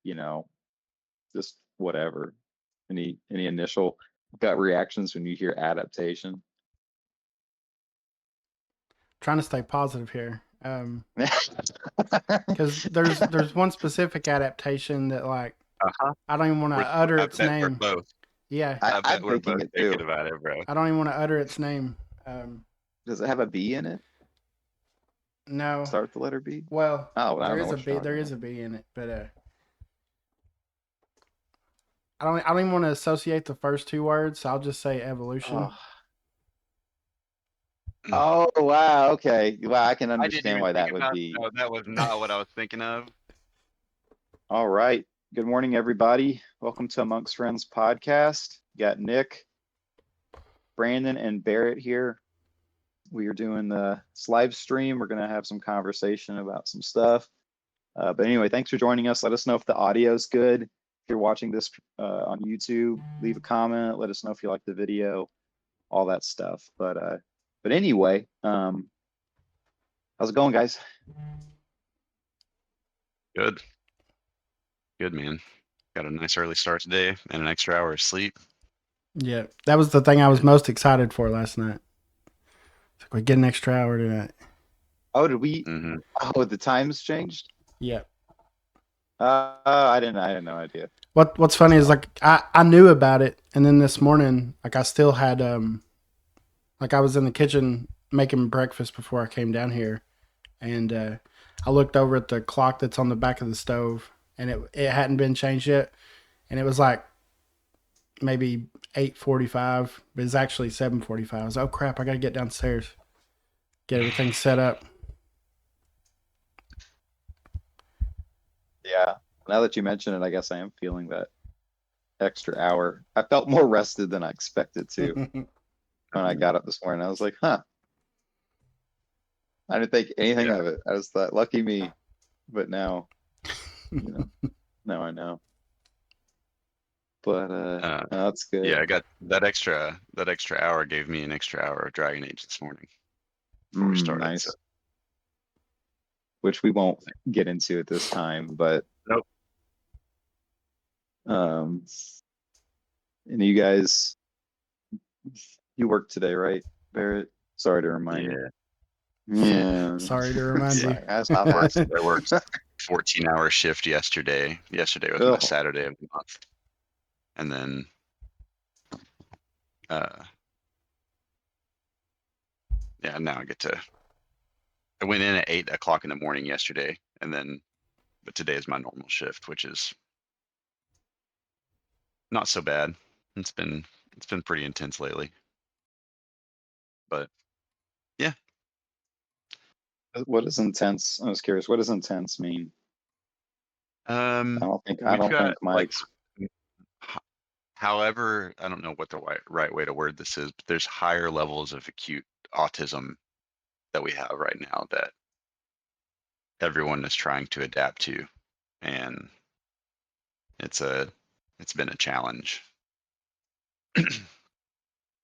you know, just whatever. Any initial gut reactions when you hear adaptation? Trying to stay positive here. Uh-huh. Because there's one specific adaptation that like Uh-huh. I don't even want to utter I its bet we're name. both. Yeah, I bet I'm we're thinking both it thinking too. about it, bro. I don't even want to utter its name. Does it have a B in it? No, Start with the letter B? well Oh, well, I there don't know is a what you're B. talking There is about. a B in it, but I don't even want to associate the first two words. So I'll just say evolution. Oh. Mm. Oh, wow. Okay. Wow, I can I didn't understand even why think that would about be. no, that was not what I was thinking of. All right. Good morning, everybody. Welcome to Amongst Friends podcast. You got Nick, Brandon, and Barrett here. We are doing this live stream. We're going to have some conversation about some stuff. But anyway, thanks for joining us. Let us know if the audio is good. If you're watching this on YouTube, leave a comment. Let us know if you like the video, all that stuff. But anyway, how's it going, guys? Good. Good, man. Got a nice early start today and an extra hour of sleep. Yeah, that was the thing I was most excited for last night. It's like we get an extra hour tonight. Oh, did we? Mm-hmm. Oh, the times changed. Yeah. I didn't. I had no idea. What's funny is like I knew about it, and then this morning like I still had like I was in the kitchen making breakfast before I came down here, and I looked over at the clock that's on the back of the stove, and it hadn't been changed yet, and it was like maybe 8:45, but it's actually 7:45. I was oh crap, I gotta get downstairs, get everything set up. Yeah. Now that you mention it, I guess I am feeling that extra hour. I felt more rested than I expected to when I got up this morning. I was like, huh, I didn't think anything Yeah. of it. I just thought, lucky me. But now, you know, now I know. But Uh, no, that's yeah, good. I got that extra hour gave me an extra hour of Dragon Age this morning before we started. So Nice. Which we won't get into at this time, but nope. um, and you guys, you work today, right, Barrett? Sorry to remind you. Yeah. Yeah. Sorry to remind you. Sorry, I I stopped worked asking. I worked 14-hour shift yesterday. Yesterday was my Oh, Saturday of the month. And then uh yeah, now I went in at 8 o'clock in the morning yesterday, but today is my normal shift, which is not so bad. It's been it's been pretty intense lately. But yeah. what is intense? I was curious. What does intense mean? I We've don't got think like Mike's. h- however, I don't know what the right way to word this is, but there's higher levels of acute autism that we have right now that everyone is trying to adapt to, and it's a it's been a challenge.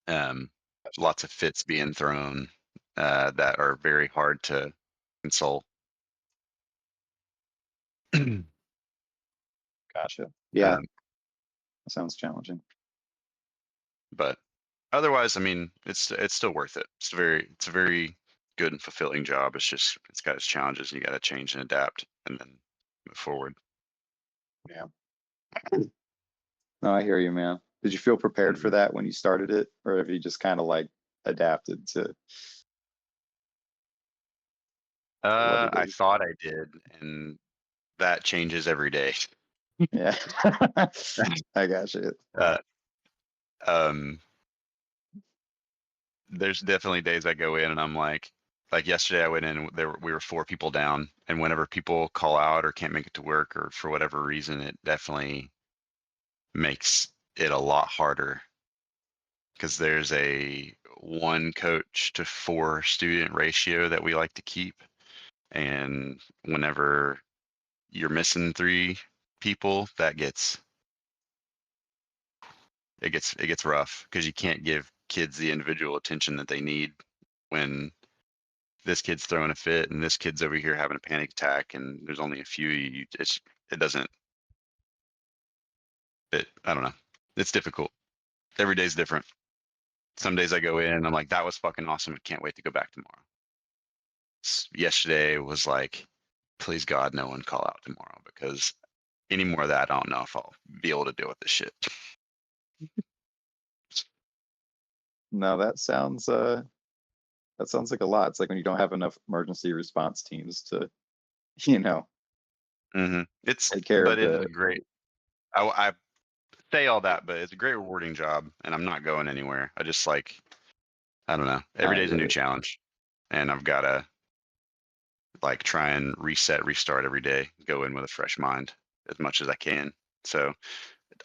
um, Lots of fits being thrown that are very hard to console. Gotcha. Yeah, um, that sounds challenging. but otherwise, I mean, it's still worth it. It's a very good and fulfilling job. It's got its challenges, and you got to change and adapt, and then move forward. Yeah. No, I hear you, man. Did you feel prepared for Mhm. that when you started it, or have you just kind of like adapted to what it I is? thought I did, and that changes every day. Yeah. I got you. uh, um, there's definitely days I go in and I'm like yesterday I went in and we were 4 people down, and whenever people call out or can't make it to work or for whatever reason, it definitely makes it a lot harder because there's a 1 coach to 4 student ratio that we like to keep, and whenever you're missing 3 people, it gets rough because you can't give kids the individual attention that they need when this kid's throwing a fit and this kid's over here having a panic attack and there's only a few. It doesn't I don't know. It's difficult. Every day's different. Some days I go in and I'm like, that was fucking awesome. I can't wait to go back tomorrow. Yesterday was like, please God, no one call out tomorrow, because any more of that, I don't know if I'll be able to deal with this shit. No, that sounds like a lot. It's like when you don't have enough emergency response teams to, you know, take care But of it is the. a great. I say all that, but it's a great rewarding job, and I'm not going anywhere. I just like, I don't know. Every I day's a get new it. challenge, and I've got to like try and restart every day, go in with a fresh mind as much as I can. So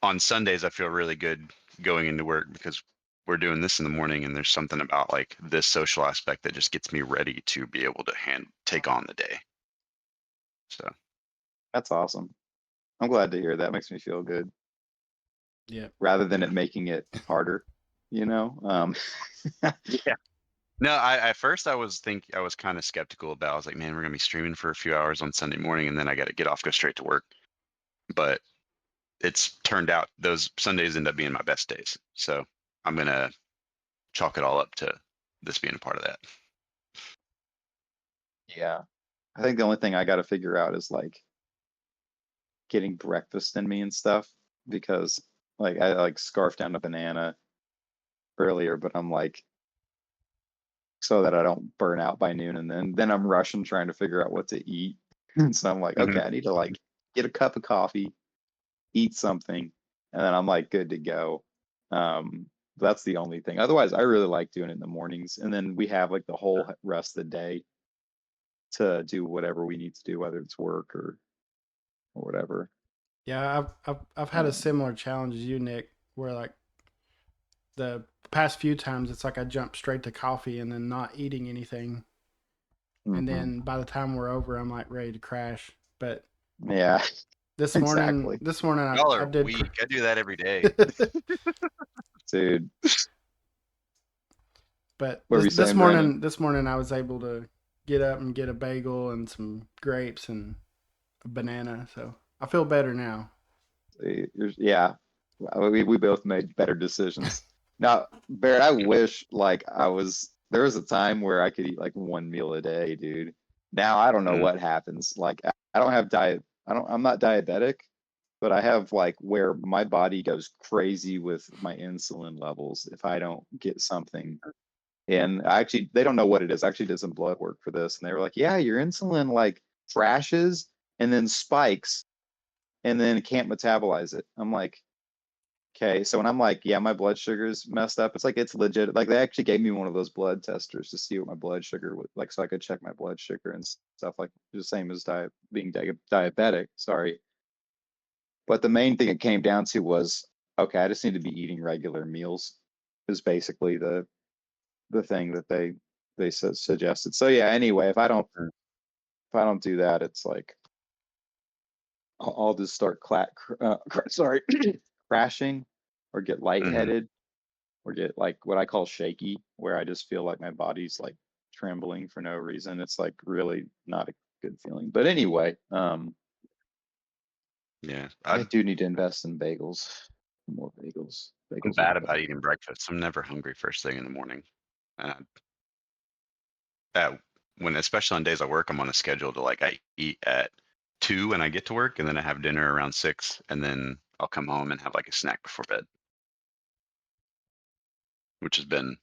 on Sundays, I feel really good going into work because we're doing this in the morning, and there's something about like this social aspect that just gets me ready to be able to take on the day. So That's awesome. I'm glad to hear that. Makes me feel good Yeah. rather than it making it harder, you know? yeah. No, I at first I was kind of skeptical about. I was like, man, we're gonna be streaming for a few hours on Sunday morning, and then I got to get off, go straight to work. But it's turned out those Sundays end up being my best days. So I'm gonna chalk it all up to this being a part of that. Yeah. I think the only thing I got to figure out is like getting breakfast in me and stuff because like I like scarfed down a banana earlier, but I'm like so that I don't burn out by noon, and then I'm rushing trying to figure out what to eat. And so I'm like, okay, Mhm. I need to like get a cup of coffee, eat something, and then I'm like good to go. Um, that's the only thing. Otherwise, I really like doing it in the mornings, and then we have like the whole rest of the day to do whatever we need to do, whether it's work or whatever. Yeah, I've had a similar challenge as you, Nick, where like the past few times it's like I jump straight to coffee and then not eating anything, and Mhm. then by the time we're over, I'm like ready to crash. But Yeah, exactly, this morning Y'all I are did, weak. I do that every day. dude. but What were you saying, Brandon? this morning I was able to get up and get a bagel and some grapes and a banana, so I feel better now. Yeah, we both made better decisions. Now, Barrett, I wish like I was there was a time where I could eat like one meal a day, dude. Now I don't know Mm, what happens. Like I don't have I'm not diabetic, but I have like where my body goes crazy with my insulin levels if I don't get something. And I actually they don't know what it is. I actually did some blood work for this, and they were like, "Yeah, your insulin like crashes and then spikes and then can't metabolize it." I'm like, okay. So when I'm like, yeah, my blood sugar's messed up, it's like it's legit. Like they actually gave me one of those blood testers to see what my blood sugar was like, so I could check my blood sugar and stuff like the same as being diabetic. Sorry, but the main thing it came down to was, okay, I just need to be eating regular meals. Is basically the thing that they suggested. So yeah. Anyway, mm, if I don't do that, it's like I'll just start sorry crashing or get mhm. lightheaded or get like what I call shaky, where I just feel like my body's like trembling for no reason. It's like really not a good feeling. But anyway, Yeah, I do need to invest in bagels. More bagels. I'm Bagels are the bad about best. eating breakfast. I'm never hungry first thing in the morning. And at, when especially on days I work, I'm on a schedule to like I eat at 2 when I get to work, and then I have dinner around 6, and then I'll come home and have like a snack before bed, which has been,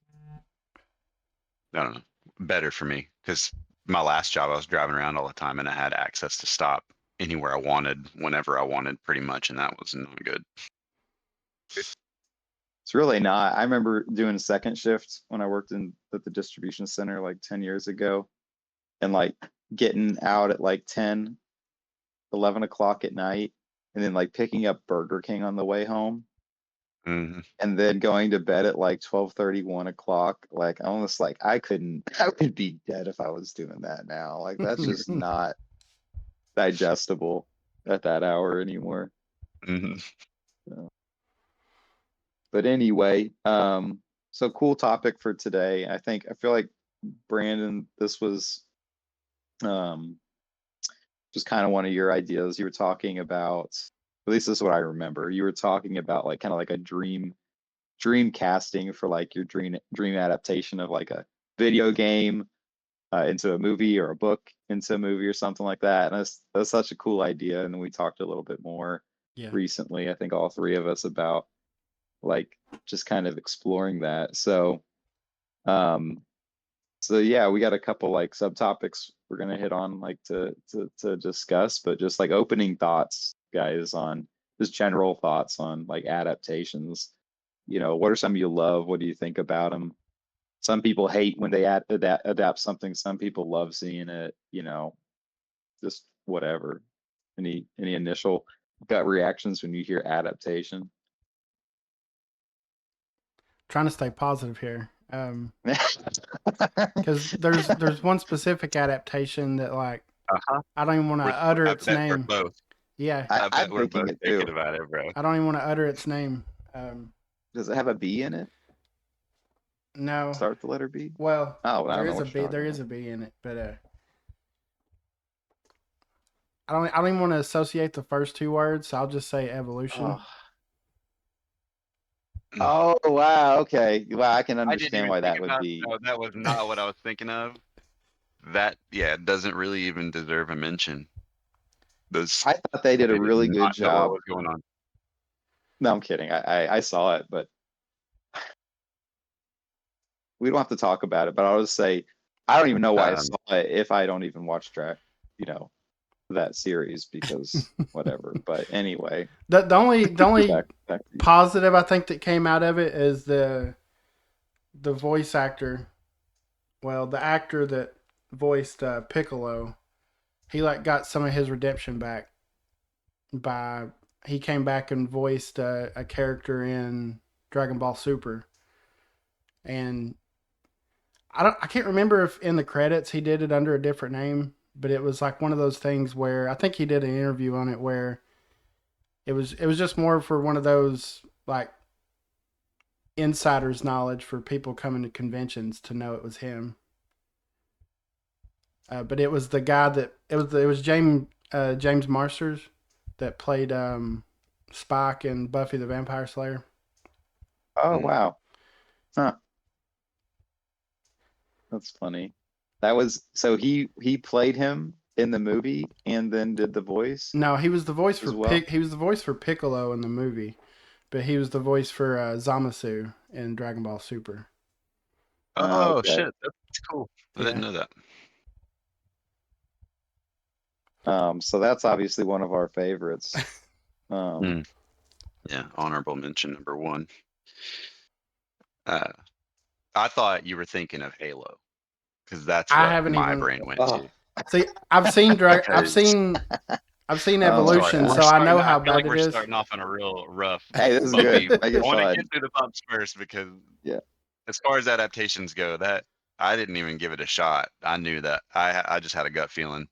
I don't know, better for me because my last job I was driving around all the time and I had access to stop anywhere I wanted, whenever I wanted, pretty much, and that was not good. It's really not. I remember doing second shift when I worked in at the distribution center like 10 years ago and like getting out at like 10, 11 o'clock at night and then like picking up Burger King on the way home Hmm. and then going to bed at like 12:30, 1 o'clock. Like I almost like I would be dead if I was doing that now. Like that's just not digestible at that hour anymore. Hmm. So, but anyway, so cool topic for today. I feel like Brandon, this was um just kind of one of your ideas. You were talking about At least this is what I remember. You were talking about like kind of like a dream casting for like your dream adaptation of like a video game into a movie or a book into a movie or something like that. And that's such a cool idea. And then we talked a little bit more Yeah. recently, I think all three of us, about like just kind of exploring that. Um, so yeah, we got a couple like subtopics we're gonna hit on like to discuss, but just like opening thoughts, guys, on just general thoughts on like adaptations. You know, what are some you love? What do you think about them? Some people hate when they adapt something. Some people love seeing it. You know, just whatever. Any initial gut reactions when you hear adaptation? Trying to stay positive here. Because there's one specific adaptation that like Uh-huh. I don't even want to utter I its bet we're name. both. Yeah, I bet I'm we're thinking both it thinking too. about it, bro. I don't even want to utter its name. Does it have a B in it? No. Start with the letter B? Well, Oh, well, I there don't know is a what you're B. talking There is about. a B in it, but I don't even want to associate the first two words. So I'll just say evolution. Oh. Mm. Oh, wow. Okay. Wow, I can I didn't understand even why think that would about be. no, that was not what I was thinking of. That it doesn't really even deserve a mention. Those I thought they did a I did really good not know what job. was going on. No, I'm kidding. I saw it, but we don't have to talk about it. But I'll just say I don't even know why I Um, saw it if I don't even watch you know, that series because whatever. But anyway, The only back to you. positive I think that came out of it is the voice actor. Well, the actor that voiced Piccolo, he like got some of his redemption back by he came back and voiced a character in Dragon Ball Super, and I can't remember if in the credits he did it under a different name, but it was like one of those things where I think he did an interview on it where it was just more for one of those like insider's knowledge for people coming to conventions to know it was him. But it was the guy that it was James Marsters that played Spike in Buffy the Vampire Slayer. Oh, mm. wow. Huh. That's funny. That was so he played him in the movie and then did the voice No, he was the voice for as well. He was the voice for Piccolo in the movie, but he was the voice for Zamasu in Dragon Ball Super. Oh Okay. shit, that's cool. I didn't Yeah, know that. So that's obviously one of our favorites. Um, Mm. Yeah, honorable mention number one. Uh, I thought you were thinking of Halo because that's I what haven't my even brain went oh, to. see. I've seen Because I've seen oh my Evolution, we're so gosh. I know starting. I how feel like bad it we're is. starting off on a real rough, Hey, this is bumpy. good. I Make it want to fun. get through the bumps first because Yeah. as far as adaptations go, that I didn't even give it a shot. I knew that I just had a gut feeling,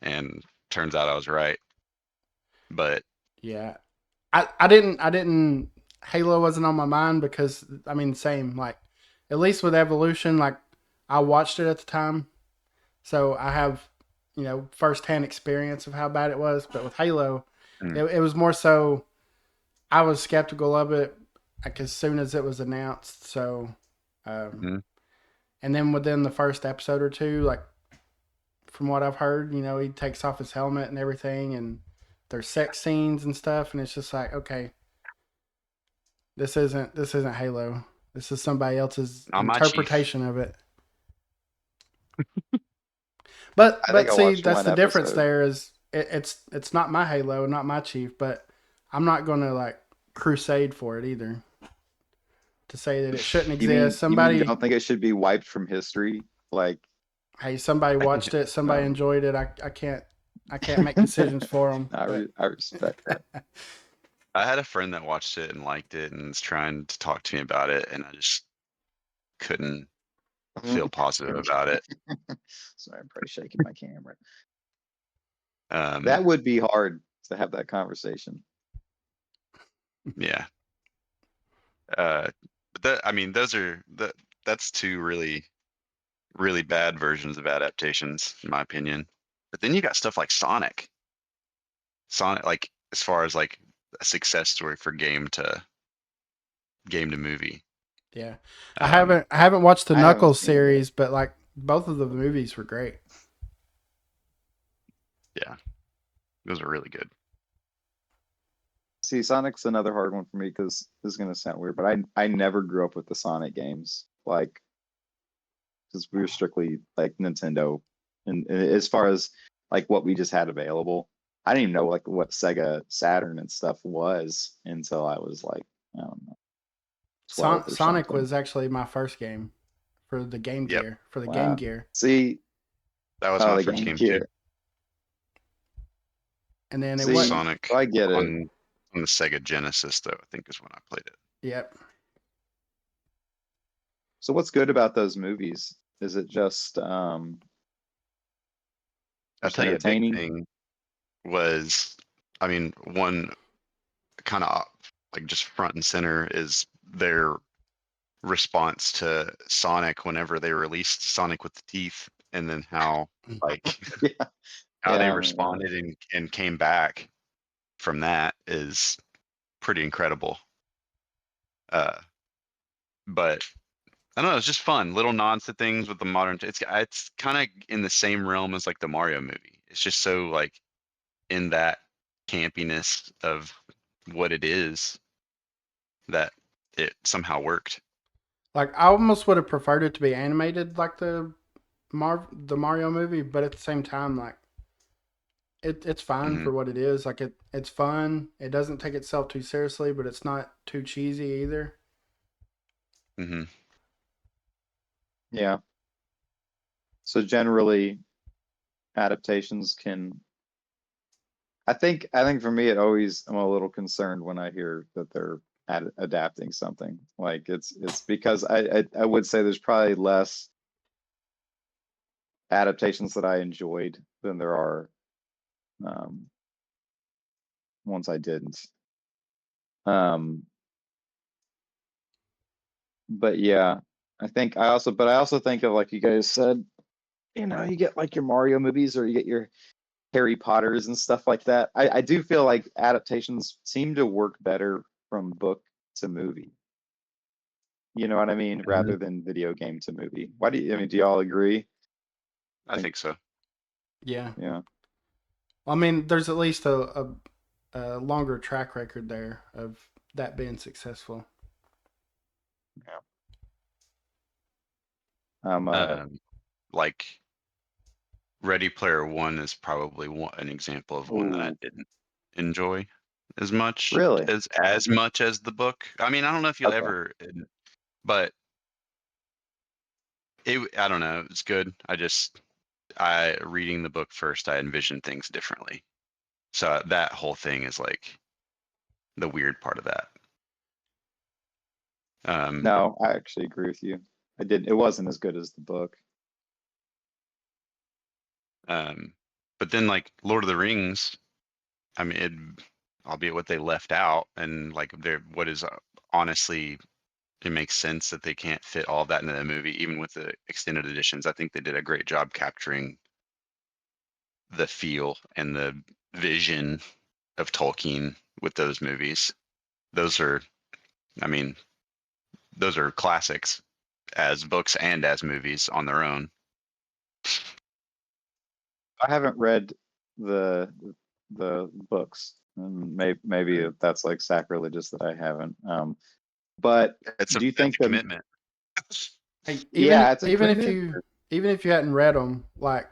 and turns out I was right. But Yeah, I didn't Halo wasn't on my mind because I mean same like at least with Evolution like I watched it at the time, so I have firsthand experience of how bad it was. But with Halo, mm, it was more so I was skeptical of it like as soon as it was announced. So, um, mhm. and then within the first episode or two, like from what I've heard, he takes off his helmet and everything, and there's sex scenes and stuff, and it's just like okay, this isn't Halo. This is somebody else's Not my chief. interpretation of it. But I think but I see, watched that's one the difference. episode. There is it's not my Halo, not my Chief, but I'm not going to like crusade for it either. To say that it shouldn't exist. You mean you Somebody, don't think it should be wiped from history? Like, hey, somebody watched it. Somebody no, enjoyed it. I can't make decisions for them. But I respect that. I had a friend that watched it and liked it and was trying to talk to me about it, and I just couldn't feel positive about it. Sorry, I'm probably shaking my camera. Um, That would be hard to have that conversation. yeah. But I mean, that's two really, really bad versions of adaptations, in my opinion. But then you got stuff like Sonic, like as far as like a success story for game to movie. Yeah, Um, I haven't watched the I haven't Knuckles seen it yet. series, but like both of the movies were great. yeah, those are really good. See, Sonic's another hard one for me because this is gonna sound weird, but I never grew up with the Sonic games, like because we were strictly like Nintendo, and as far as like what we just had available, I didn't even know like what Sega Saturn and stuff was until I was like, I don't know, 12 or Sonic something. was actually my first game for the Yep, Game Wow. Gear, See, that was oh, my the first Game game too. Gear. and then it See, what? Sonic so I get it. on the Sega Genesis, though, I think is when I played it. Yep. So what's good about those movies? Is it I'll just tell you, a big entertaining? thing was, I mean, one kind of like just front and center is their response to Sonic whenever they released Sonic with the Teeth, and then how like Yeah, how they yeah, responded and came back from that is pretty incredible. But I don't know, it's just fun. Little nods to things with the modern. It's kind of in the same realm as like the Mario movie. It's just so like in that campiness of what it is that it somehow worked. Like I almost would have preferred it to be animated like the Mario movie, but at the same time, like it's fine Hmm. for what it is. Like it's fun. It doesn't take itself too seriously, but it's not too cheesy either. Hmm. yeah. So generally, adaptations can. I think for me, it always I'm a little concerned when I hear that they're adapting something. Like it's because I would say there's probably less adaptations that I enjoyed than there are um, ones I didn't. Um, but yeah, I also think of like you guys said, you get like your Mario movies or you get your Harry Potters and stuff like that. I do feel like adaptations seem to work better from book to movie. You know what I mean? Rather than video game to movie. I mean, do y'all agree? I Think, think so. Yeah. yeah. I mean, there's at least a longer track record there of that being successful. Yeah. Um, uh, Um, like Ready Player One is probably an example of one that I oh, didn't enjoy as much really? as the book. I mean, I don't know if you'll Okay. ever, but I don't know. It's good. I reading the book first, I envisioned things differently. So that whole thing is like the weird part of that. Um, No, I actually agree with you. I did. It wasn't as good as the book. um, but then like Lord of the Rings, I mean, albeit what they left out, and like what is honestly, it makes sense that they can't fit all of that into the movie, even with the extended editions. I think they did a great job capturing the feel and the vision of Tolkien with those movies. Those are, I mean, those are classics as books and as movies on their own. I haven't read the the books. And maybe that's like sacrilegious that I haven't. But do you It's think a the commitment. Like yeah, it's a even if you hadn't read them, like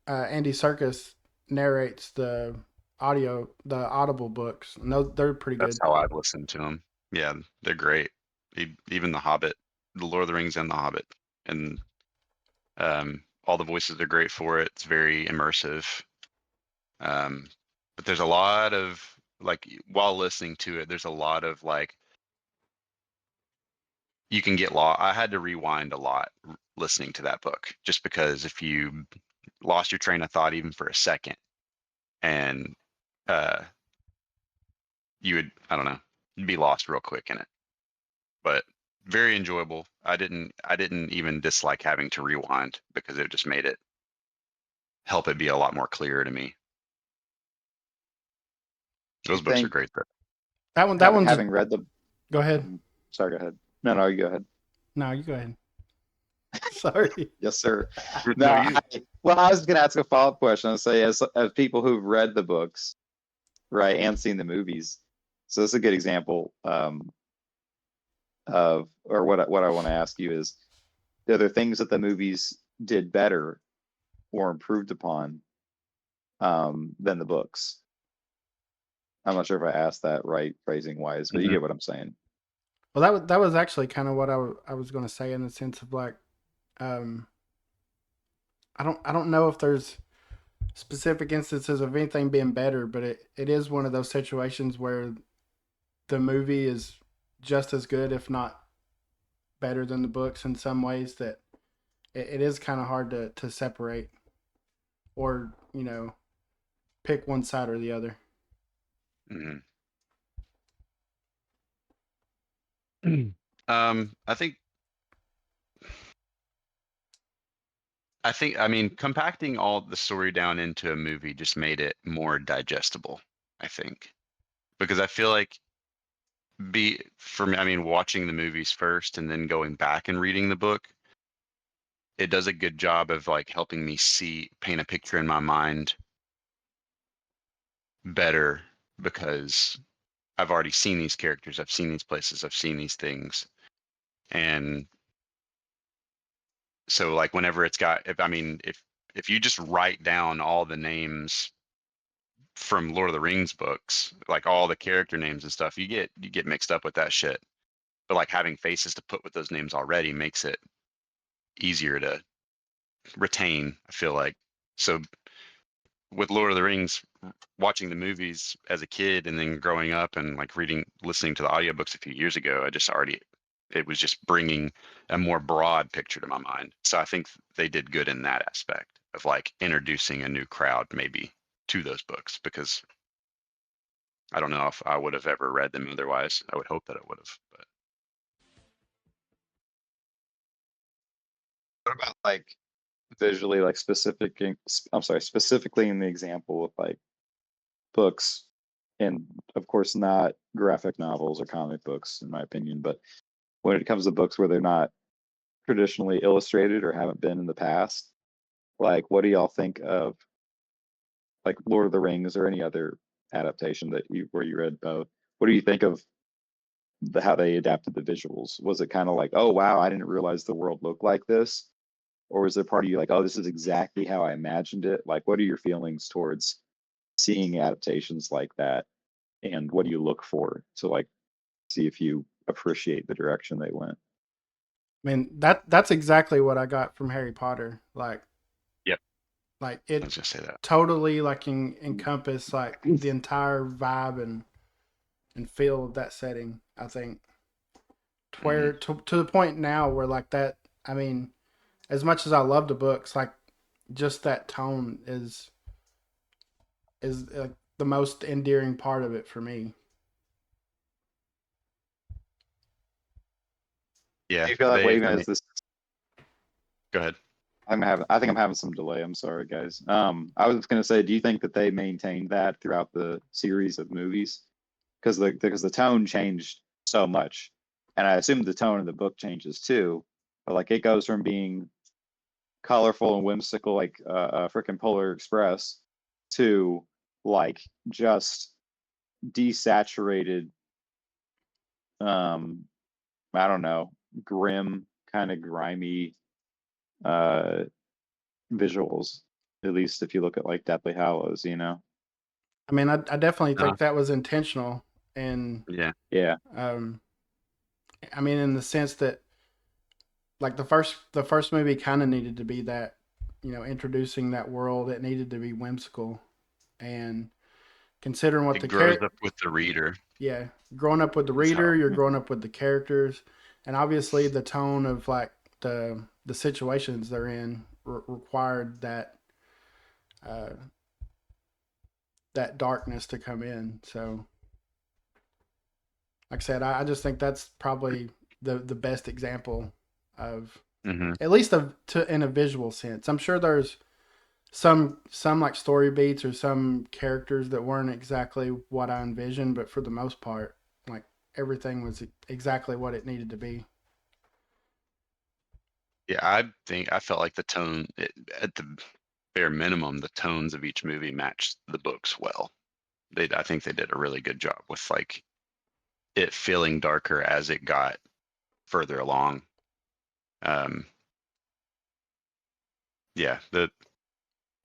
Andy Serkis narrates the Audible books, and they're pretty That's good. how I've listened to them. Yeah, they're great. Even The Hobbit, The Lord of the Rings, and The Hobbit, and all the voices are great for it. It's very immersive. Um, but there's a lot of like while listening to it, there's a lot of like you can get lost. I had to rewind a lot listening to that book just because if you lost your train of thought even for a second, and uh, you would I don't know, you'd be lost real quick in it. But very enjoyable. I didn't even dislike having to rewind because it just made it help it be a lot more clear to me. do you Those books are think great though. that one's. having read the. Go ahead. Sorry, go ahead. No, you go ahead. No, you go ahead. Sorry. Yes, sir. No, No, you. well, I was going to ask a follow-up question. I'll say, as people who've read the books, right, and seen the movies, so this is a good example of, or what I want to ask you is, are there things that the movies did better or improved upon than the books? I'm not sure if I asked that right, phrasing wise, but you Mhm. get what I'm saying. Well, that was actually kind of what I was going to say in the sense of like, um, I don't know if there's specific instances of anything being better, but it is one of those situations where the movie is just as good, if not better than the books in some ways that it is kind of hard to separate or, pick one side or the other. Mhm. I think I mean compacting all the story down into a movie just made it more digestible, I think. Because I feel like for me, I mean watching the movies first and then going back and reading the book, it does a good job of like helping me paint a picture in my mind better because I've already seen these characters, I've seen these places, I've seen these things. And so like whenever if you just write down all the names from Lord of the Rings books, like all the character names and stuff, you get mixed up with that shit. But like having faces to put with those names already makes it easier to retain, I feel like. So with Lord of the Rings, watching the movies as a kid and then growing up and like listening to the audiobooks a few years ago, it was just bringing a more broad picture to my mind. So I think they did good in that aspect of like introducing a new crowd maybe to those books because I don't know if I would have ever read them otherwise. I would hope that I would have, but What about like visually, like I'm sorry, specifically in the example of like books, and of course not graphic novels or comic books, in my opinion, but when it comes to books where they're not traditionally illustrated or haven't been in the past, like what do y'all think of like Lord of the Rings or any other adaptation that you where you read both? What do you think of how they adapted the visuals? Was it kind of like, oh wow, I didn't realize the world looked like this? Or was there part of you like, oh, this is exactly how I imagined it? Like, what are your feelings towards seeing adaptations like that? And what do you look for to like see if you appreciate the direction they went? I mean, that's exactly what I got from Harry Potter. yep, Like I it was gonna say that. totally like encompass like the entire vibe and feel of that setting. I think to Hmm. where to the point now where like that. I mean, as much as I love the books, like just that tone is like the most endearing part of it for me. Do Yeah, you feel that way they. even I as mean, this go ahead. I think I'm having some delay. I'm sorry, guys. I was gonna say, do you think that they maintained that throughout the series of movies? Because the tone changed so much, and I assume the tone of the book changes too. But like it goes from being colorful and whimsical, like freaking Polar Express, to like just desaturated, um, I don't know, grim, kind of grimy uh visuals, at least if you look at like Deathly Hallows, you know? I mean, I definitely Uh, think that was intentional, and yeah, Yeah. um, I mean, in the sense that like the first movie kind of needed to be that, introducing that world. It needed to be whimsical, and considering what it the grows character, up with the reader. yeah, growing up with the Is how. reader, you're growing up with the characters, and obviously the tone of like the situations they're in required uh, that darkness to come in. So, like I said, I just think that's probably the best example of Hmm. at least in a visual sense. I'm sure there's some like story beats or some characters that weren't exactly what I envisioned, but for the most part, everything was exactly what it needed to be. Yeah, I felt like the tone, at the bare minimum, the tones of each movie matched the books well. I think they did a really good job with like it feeling darker as it got further along. Um, yeah,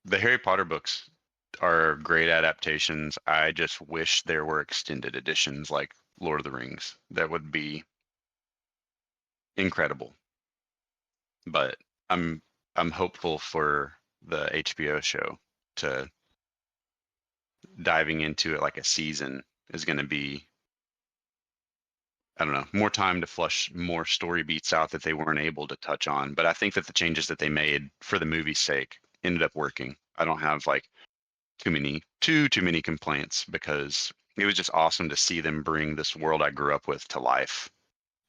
the Harry Potter books are great adaptations. I just wish there were extended editions like Lord of the Rings. That would be incredible. But I'm I'm hopeful for the HBO show to diving into it like a season is going to be, I don't know, more time to flush more story beats out that they weren't able to touch on. But I think that the changes that they made for the movie's sake ended up working. I don't have like too many complaints because it was just awesome to see them bring this world I grew up with to life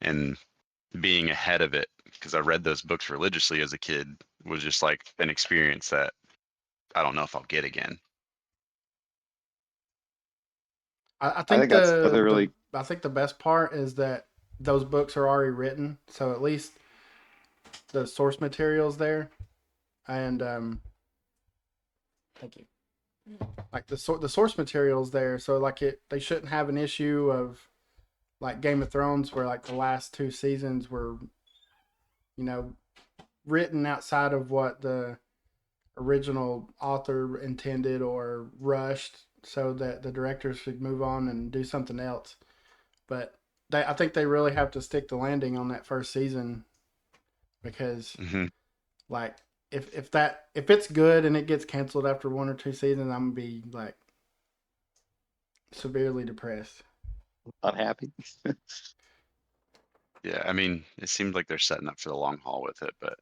and being ahead of it because I read those books religiously as a kid was just like an experience that I don't know if I'll get again. I I think think that's a really I think the best part is that those books are already written, so at least the source materials there, and thank you. Like the source materials there, so like they shouldn't have an issue of like Game of Thrones where like the last two seasons were, you know, written outside of what the original author intended or rushed so that the directors could move on and do something else. But I think they really have to stick the landing on that first season because Hmm. like if it's good and it gets canceled after one or two seasons, I'm gonna be like severely depressed. unhappy. Yeah, I mean, it seems like they're setting up for the long haul with it, but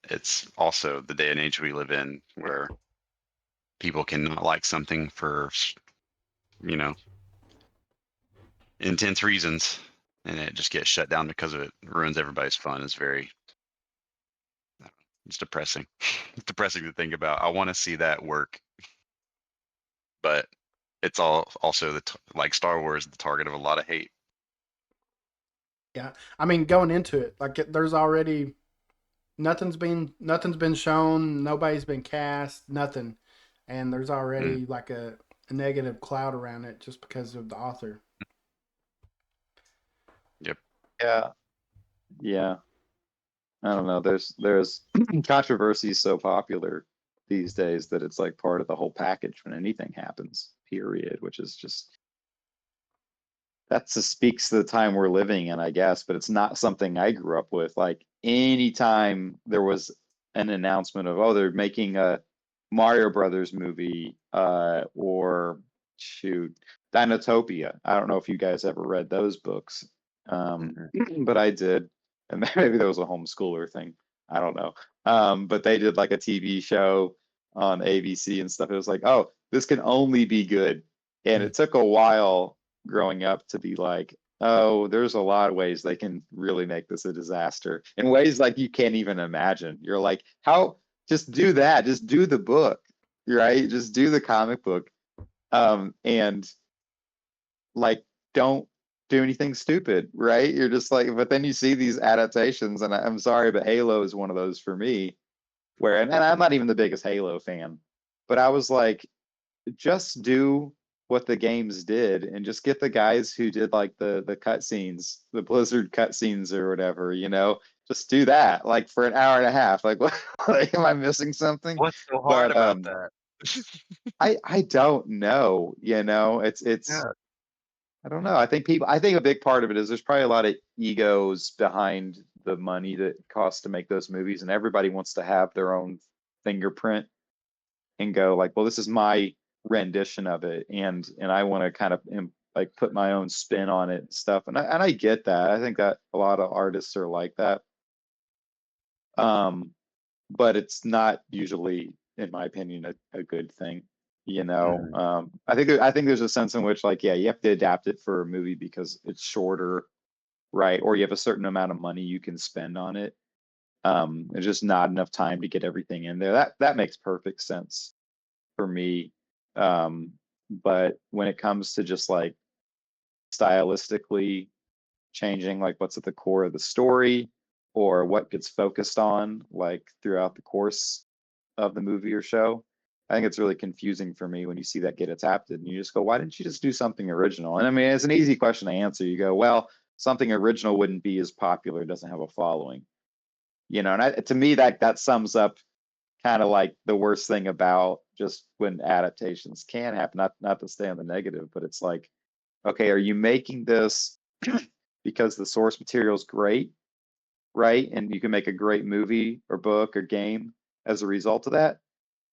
it's also the day and age we live in where people can not like something for, you know, intense reasons and it just gets shut down because of it. Ruins everybody's fun. It's very, it's depressing. It's depressing to think about. I want to see that work, but it's all also like Star Wars, the target of a lot of hate. Yeah, I mean going into it, like there's already nothing's been shown, nobody's been cast, nothing, and there's Mm, already like a negative cloud around it just because of the author. yep. Yeah, yeah. I don't know. There's controversy is so popular these days that it's like part of the whole package when anything happens, period, which is just that just speaks to the time we're living in, I guess, but it's not something I grew up with. Like anytime there was an announcement of, oh, they're making a Mario Brothers movie, or shoot, Dinotopia. I don't know if you guys ever read those books. Mhm. But I did. And maybe that was a homeschooler thing. I don't know. But they did like a TV show on ABC and stuff. It was like, oh, this can only be good. And Mm. it took a while growing up to be like, oh, there's a lot of ways they can really make this a disaster in ways like you can't even imagine. You're like, how just do that, just do the book, right? Just do the comic book. And like don't do anything stupid, right? You're just like, but then you see these adaptations, and I'm sorry, but Halo is one of those for me, where and I'm not even the biggest Halo fan, but I was like, just do what the games did and just get the guys who did like the cutscenes, the Blizzard cutscenes or whatever, just do that like for an hour and a half. Like, what, like, am I missing something? What's so hard But about that? I don't know. It's Yeah. I don't know. I think a big part of it is there's probably a lot of egos behind the money that costs to make those movies, and everybody wants to have their own fingerprint and go like, well, this is my rendition of it, and I want to kind of like put my own spin on it and stuff. And I get that. I think that a lot of artists are like that. Um, but it's not usually, in my opinion, a good thing. Mhm. I think there's a sense in which like, yeah, you have to adapt it for a movie because it's shorter, right? Or you have a certain amount of money you can spend on it. There's just not enough time to get everything in there. That makes perfect sense for me. But when it comes to just like stylistically changing like what's at the core of the story or what gets focused on like throughout the course of the movie or show. I think it's really confusing for me when you see that get adapted and you just go, why didn't you just do something original? And I mean, it's an easy question to answer. You go, well, something original wouldn't be as popular, doesn't have a following, you know. And to me, that sums up kind of like the worst thing about just when adaptations can happen. Not to stay on the negative, but it's like, okay, are you making this because the source material is great, right? And you can make a great movie or book or game as a result of that?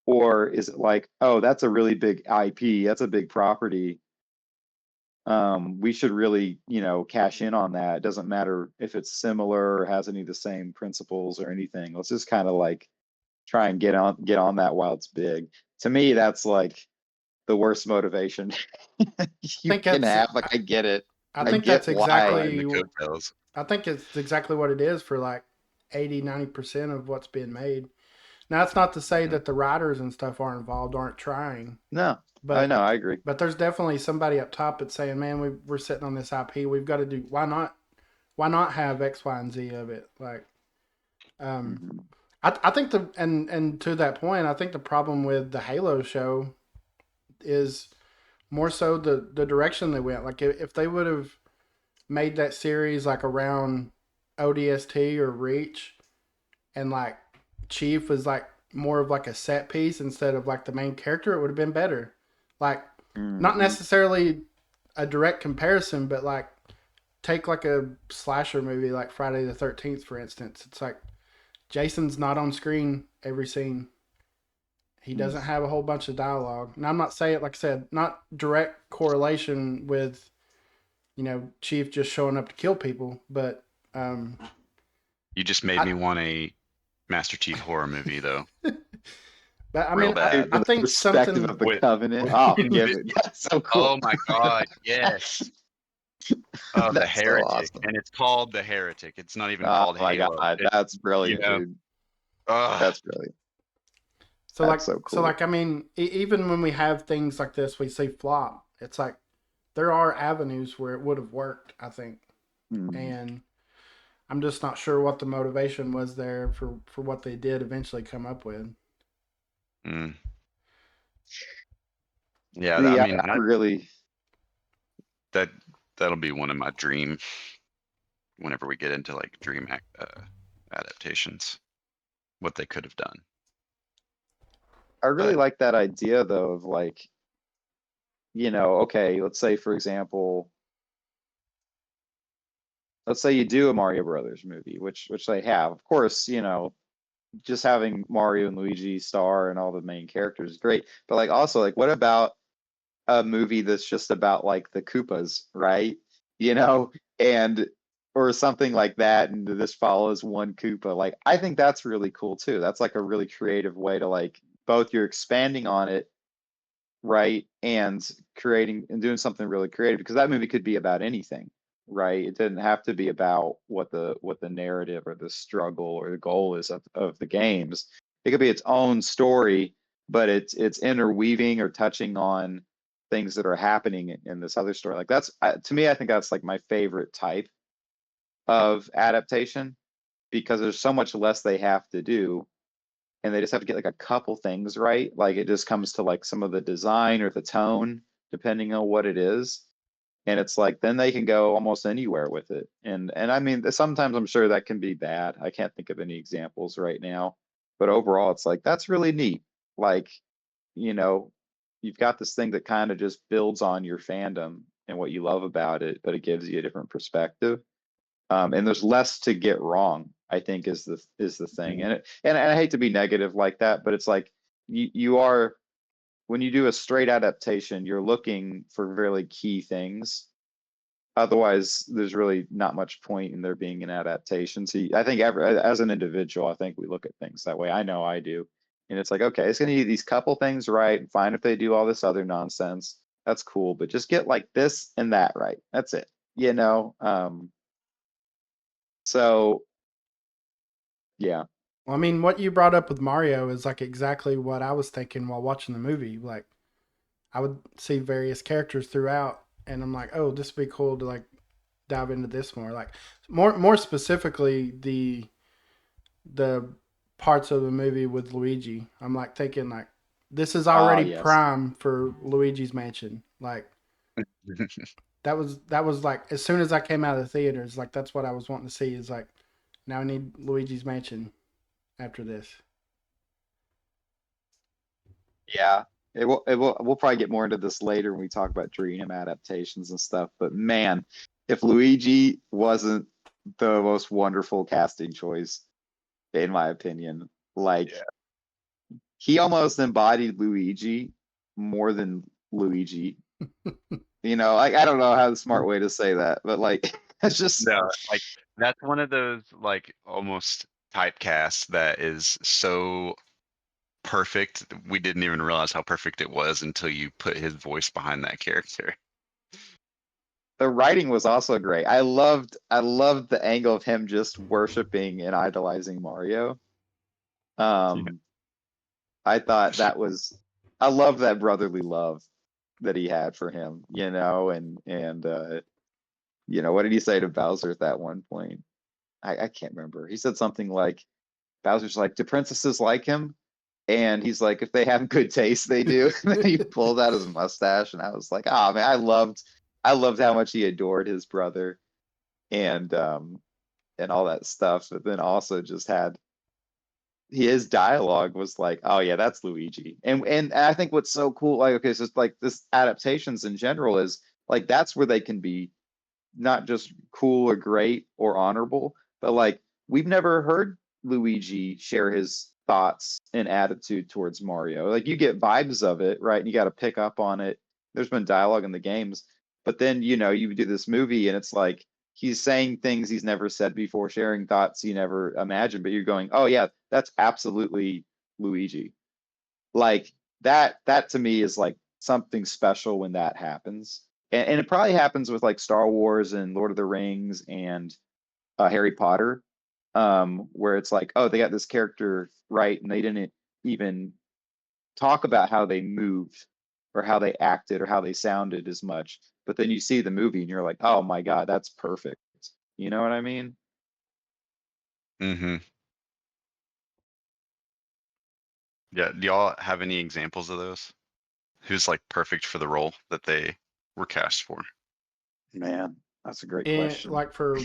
Or is it like, oh, that's a really big IP, that's a big property. We should really, you know, cash in on that. It doesn't matter if it's similar or has any of the same principles or anything. Let's just kind of like try and get on that while it's big. To me, that's like the worst motivation I you think can that's have. Like I get it. I I think get that's why. The exactly coattails. I think it's exactly what it is for like 80-90% of what's being made. Now it's not to say Mhm. that the writers and stuff aren't trying, No, I but know, I agree. there's definitely somebody up top that's saying, "Man, we're sitting on this IP. We've got to do. Why not have X, Y, and Z of it?" Like, um, Mhm. I think and to that point, I think the problem with the Halo show is more so the direction they went. Like, if they would have made that series like around ODST or Reach, and like Chief was like more of like a set piece instead of like the main character, it would have been better. Like, not Mhm. necessarily a direct comparison, but like take like a slasher movie like Friday the 13th, for instance. It's like Jason's not on screen every scene. He doesn't have a whole bunch of dialogue. And I'm not saying, like I said, not direct correlation with, Chief just showing up to kill people, but um, You just made I, me want a Master Chief horror movie, though, but I real mean, I, bad. I From the think perspective something, of the With, covenant. with Oh, give it. That's so oh cool. my God, yes. Oh, the That's so Heretic, awesome. and it's called the Heretic. It's not even Oh called my Halo. God. It, That's you brilliant, know, dude. ugh. That's brilliant. so like, That's so so cool. like, I mean, even when we have things like this, we see flop. It's like there are avenues where it would have worked, I think, Hmm. and I'm just not sure what the motivation was there for what they did eventually come up with. Mm. Yeah, I See, mean, I really, that that'll be one of my dream whenever we get into like adaptations, what they could have done. I really But like that idea though of like, you know, okay, let's say for example, let's say you do a Mario Brothers movie, which they have. Of course, you know, just having Mario and Luigi star and all the main characters is great. But like also like what about a movie that's just about like the Koopas, right? You know, and or something like that, and this follows one Koopa. Like I think that's really cool too. That's like a really creative way to like both you're expanding on it, right, and creating and doing something really creative because that movie could be about anything, right? It didn't have to be about what the narrative or the struggle or the goal is of the games. It could be its own story, but it's interweaving or touching on things that are happening in this other story. Like that's to me, I think that's like my favorite type of adaptation because there's so much less they have to do and they just have to get like a couple things right. Like it just comes to like some of the design or the tone, depending on what it is. And it's like then they can go almost anywhere with it. And I mean sometimes I'm sure that can be bad. I can't think of any examples right now. But overall it's like that's really neat. Like, you know, you've got this thing that kind of just builds on your fandom and what you love about it, but it gives you a different perspective. And there's less to get wrong, I think is the thing. And I hate to be negative like that, but it's like you are when you do a straight adaptation, you're looking for really key things. Otherwise, there's really not much point in there being an adaptation. So I think as an individual, I think we look at things that way. I know I do. And it's like, okay, it's going to need these couple things right. Fine if they do all this other nonsense. That's cool. But just get like this and that right. That's it. You know? So yeah. Well, I mean, what you brought up with Mario is like exactly what I was thinking while watching the movie. Like, I would see various characters throughout, and I'm like, oh, this would be cool to like dive into this more. Like more specifically the parts of the movie with Luigi. I'm like thinking like this is Ah, already yes. prime for Luigi's Mansion. Like that was like as soon as I came out of the theaters, like that's what I was wanting to see. Is like now I need Luigi's Mansion after this. Yeah. We'll probably get more into this later when we talk about Dream adaptations and stuff. But man, if Luigi wasn't the most wonderful casting choice, in my opinion, like Yeah. he almost embodied Luigi more than Luigi. I don't know how the smart way to say that, but like it's just No, like that's one of those like almost typecasts that is so perfect. We didn't even realize how perfect it was until you put his voice behind that character. the writing was also great. I loved the angle of him just worshiping and idolizing Mario. Yeah. Um, I thought that was I love that brotherly love that he had for him, and what did he say to Bowser at that one point? I can't remember. He said something like Bowser's like, do princesses like him? And he's like, if they have good taste, they do. And then he pulled out his mustache, and I was like, oh man, I loved how much he adored his brother and all that stuff. But then also just had his dialogue was like, oh yeah, that's Luigi. And I think what's so cool, like, okay, so it's like this adaptations in general is like that's where they can be not just cool or great or honorable, but like we've never heard Luigi share his thoughts and attitude towards Mario. Like you get vibes of it, right? And you got to pick up on it. There's been dialogue in the games, but then you do this movie and it's like he's saying things he's never said before, sharing thoughts he never imagined, but you're going, "Oh yeah, that's absolutely Luigi." Like that to me is like something special when that happens. And it probably happens with like Star Wars and Lord of the Rings and Harry Potter, where it's like, oh, they got this character right, and they didn't even talk about how they moved or how they acted or how they sounded as much. But then you see the movie and you're like, oh my God, that's perfect. You know what I mean? Hmm. Yeah. Do y'all have any examples of those? Who's like perfect for the role that they were cast for? Man, that's a great And question. like for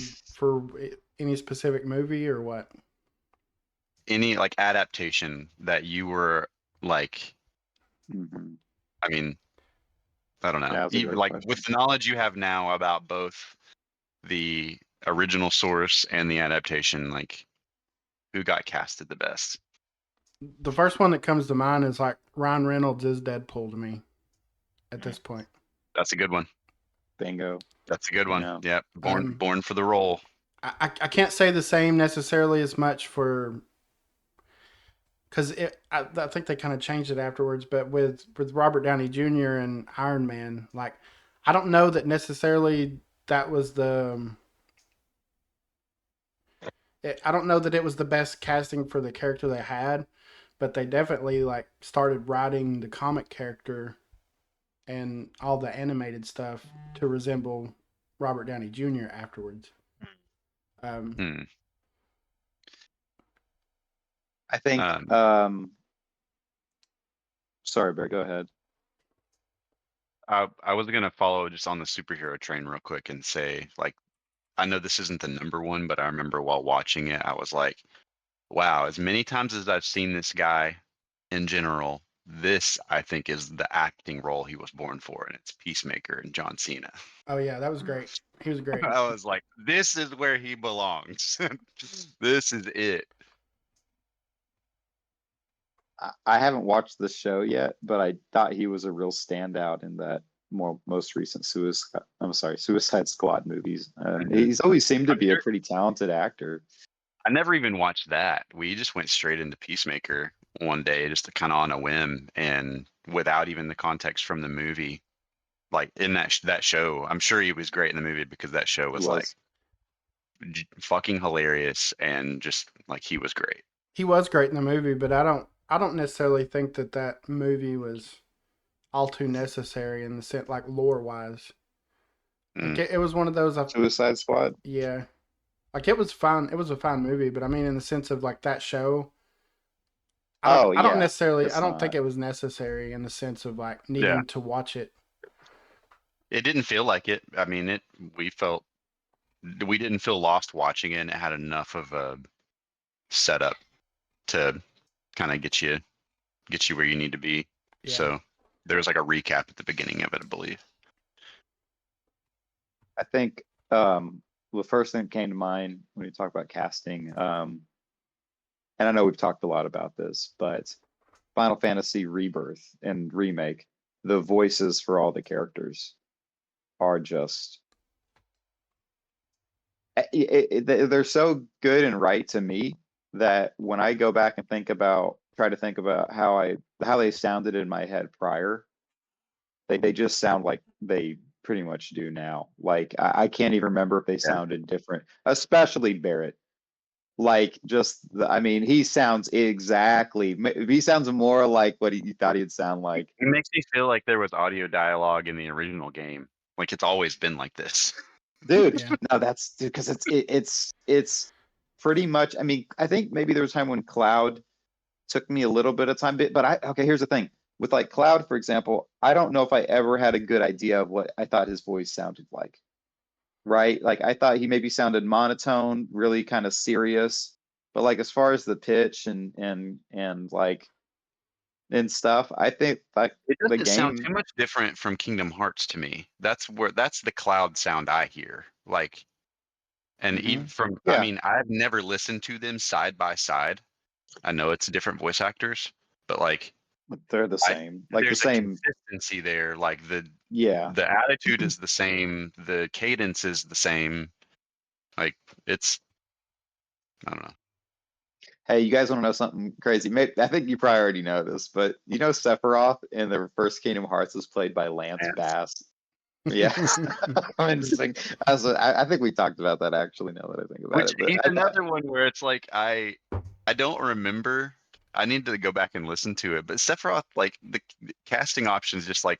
any specific movie or what? Any like adaptation that you were like, Hmm. I mean, I don't know. Yeah, that's a Even great like with question. the knowledge you have now about both the original source and the adaptation, like who got casted the best? The first one that comes to mind is like Ryan Reynolds is Deadpool to me at this point. That's a good one. Bingo. That's a good one. Yeah. Yeah. Born Um, born for the role. I can't say the same necessarily as much for because I think they kind of changed it afterwards. But with Robert Downey Jr. and Iron Man, like I don't know that necessarily that was I don't know that it was the best casting for the character they had, but they definitely like started writing the comic character and all the animated stuff to resemble Robert Downey Jr. afterwards. Um, Hmm. I think Um, sorry, Bear, go ahead. I was gonna follow just on the superhero train real quick and say, like, I know this isn't the number one, but I remember while watching it, I was like, wow, as many times as I've seen this guy in general, this I think is the acting role he was born for, and it's Peacemaker and John Cena. oh yeah, that was great. He was great. I was like, this is where he belongs. This is it. I haven't watched the show yet, but I thought he was a real standout in that most recent Suicide Squad movies. Mhm. He's always seemed to I'm be a sure pretty talented actor. I never even watched that. We just went straight into Peacemaker one day, just kind of on a whim and without even the context from the movie. Like in that show, I'm sure he was great in the movie because that show He was like was. fucking hilarious and just like he was great. He was great in the movie, but I don't necessarily think that movie was all too necessary in the sense like lore wise. Like it was one of those. Suicide Squad. Yeah, like it was fun. It was a fun movie, but I mean, in the sense of like that show, Oh I don't yeah, necessarily. I it's don't think not. it was necessary in the sense of like Yeah. needing to watch it. It didn't feel like it. I mean, we didn't feel lost watching it, and it had enough of a setup to kind of get you where you need to be. Yeah, So there was like a recap at the beginning of it, I believe. I think the first thing that came to mind when you talk about casting, and I know we've talked a lot about this, but Final Fantasy Rebirth and remake, the voices for all the characters are just they're so good and right to me that when I go back and try to think about how they sounded in my head prior, they just sound like they pretty much do now. Like I can't even remember if they Yeah. sounded different, especially Barrett. Like I mean, he sounds exactly. He sounds more like what he thought he'd sound like. It makes me feel like there was audio dialogue in the original game. Like it's always been like this. Dude, yeah, no, that's because it's pretty much. I mean, I think maybe there was a time when Cloud took me a little bit of time, but okay, here's the thing. With like Cloud, for example, I don't know if I ever had a good idea of what I thought his voice sounded like. Right? Like I thought he maybe sounded monotone, really kind of serious. But like as far as the pitch and like and stuff, I think like It the doesn't sound too game. much different from Kingdom Hearts to me. That's the Cloud sound I hear. Like, and even Mhm. from, I Yeah, mean, I've never listened to them side by side. I know it's different voice actors, but like they're the I same. Like the there's a same. consistency there. Like Yeah. the attitude is the same, the cadence is the same. Like it's I don't know. Hey, you guys want to know something crazy? Maybe, I think you probably already know this, but you know Sephiroth in the first Kingdom Hearts is played by Lance Man. Bass. Yeah, I mean, I think we talked about that actually. Now that I think about Which it, but he's another one where it's like I don't remember. I need to go back and listen to it. But Sephiroth, like the casting options, just like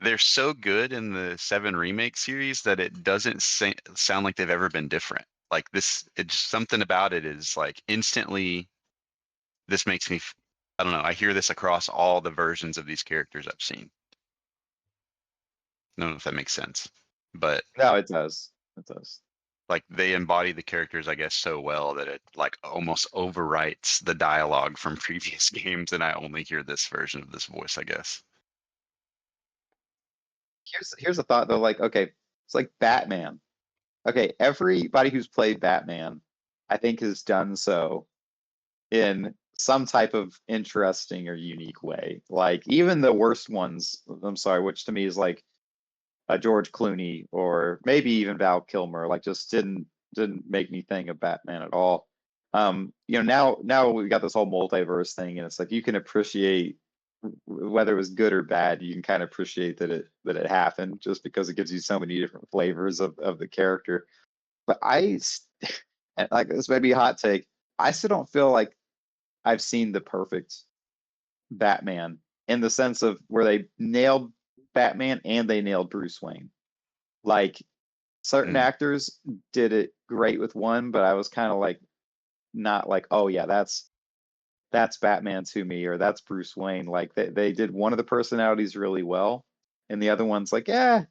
they're so good in the Seven remake series that it doesn't sound like they've ever been different. Like this, it's something about it is like instantly. This makes me. I don't know. I hear this across all the versions of these characters I've seen. I don't know if that makes sense, but no, it does. It does. like they embody the characters, I guess, so well that it like almost overwrites the dialogue from previous games, and I only hear this version of this voice, I guess. Here's a thought though. Like, okay, it's like Batman. Okay, everybody who's played Batman, I think, has done so in some type of interesting or unique way. Like even the worst ones, I'm sorry, which to me is like George Clooney or maybe even Val Kilmer, like just didn't make me think of Batman at all. You know, now we got this whole multiverse thing, and it's like you can appreciate whether it was good or bad. You can kind of appreciate that it happened just because it gives you so many different flavors of the character. But and like this may be a hot take. I still don't feel like I've seen the perfect Batman in the sense of where they nailed Batman and they nailed Bruce Wayne. Like certain Mm. actors did it great with one, but I was kind of like not like, oh yeah, that's Batman to me, or that's Bruce Wayne. Like they did one of the personalities really well, and the other one's like, yeah,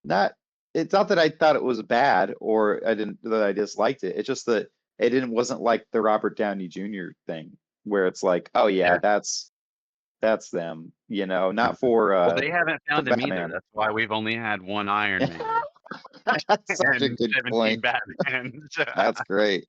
not. It's not that I thought it was bad or I didn't that I disliked it. It's just that it didn't wasn't like the Robert Downey Jr. thing where it's like, oh yeah, Yeah. that's them, you know, not for Well, they haven't for found him either. Batman. That's why we've only had one Iron Man That's such a and good 17 point. Batman. That's great.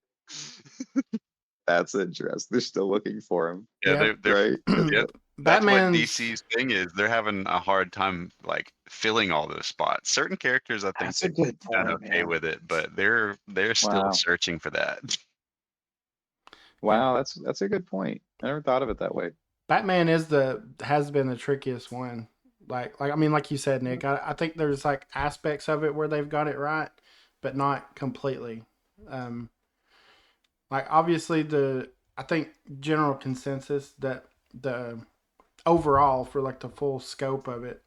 That's interesting. They're still looking for him, Yeah, yeah. they're right? yep. That's what Batman's DC's thing is. They're having a hard time like filling all those spots. Certain characters, I think That's a they've good done point, okay man. with it, but they're still Wow. searching for that. yeah. Wow, that's a good point. I never thought of it that way. Batman is the has been the trickiest one. Like I mean, like you said, Nick. I think there's like aspects of it where they've got it right, but not completely. Um, like obviously the I think general consensus that the overall for like the full scope of it,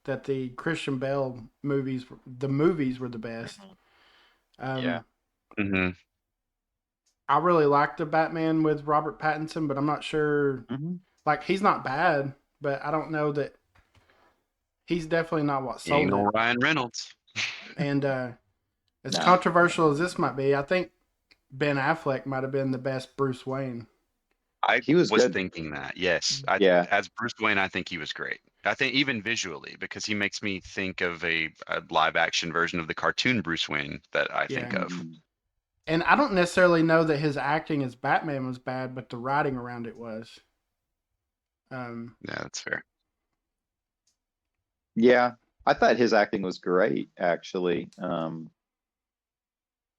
that the Christian Bale movies, the movies were the best. Yeah. Hmm. I really liked the Batman with Robert Pattinson, but I'm not sure. Mhm. Like, he's not bad, but I don't know that he's definitely not what He ain't sold no it. Ryan Reynolds. And as No. controversial as this might be, I think Ben Affleck might have been the best Bruce Wayne. I He was was good. thinking that. Yes, Yeah. as Bruce Wayne, I think he was great. I think even visually, because he makes me think of a live action version of the cartoon Bruce Wayne that I think Yeah. of. Mhm. And I don't necessarily know that his acting as Batman was bad, but the writing around it was. Yeah, that's fair. Yeah. I thought his acting was great, actually.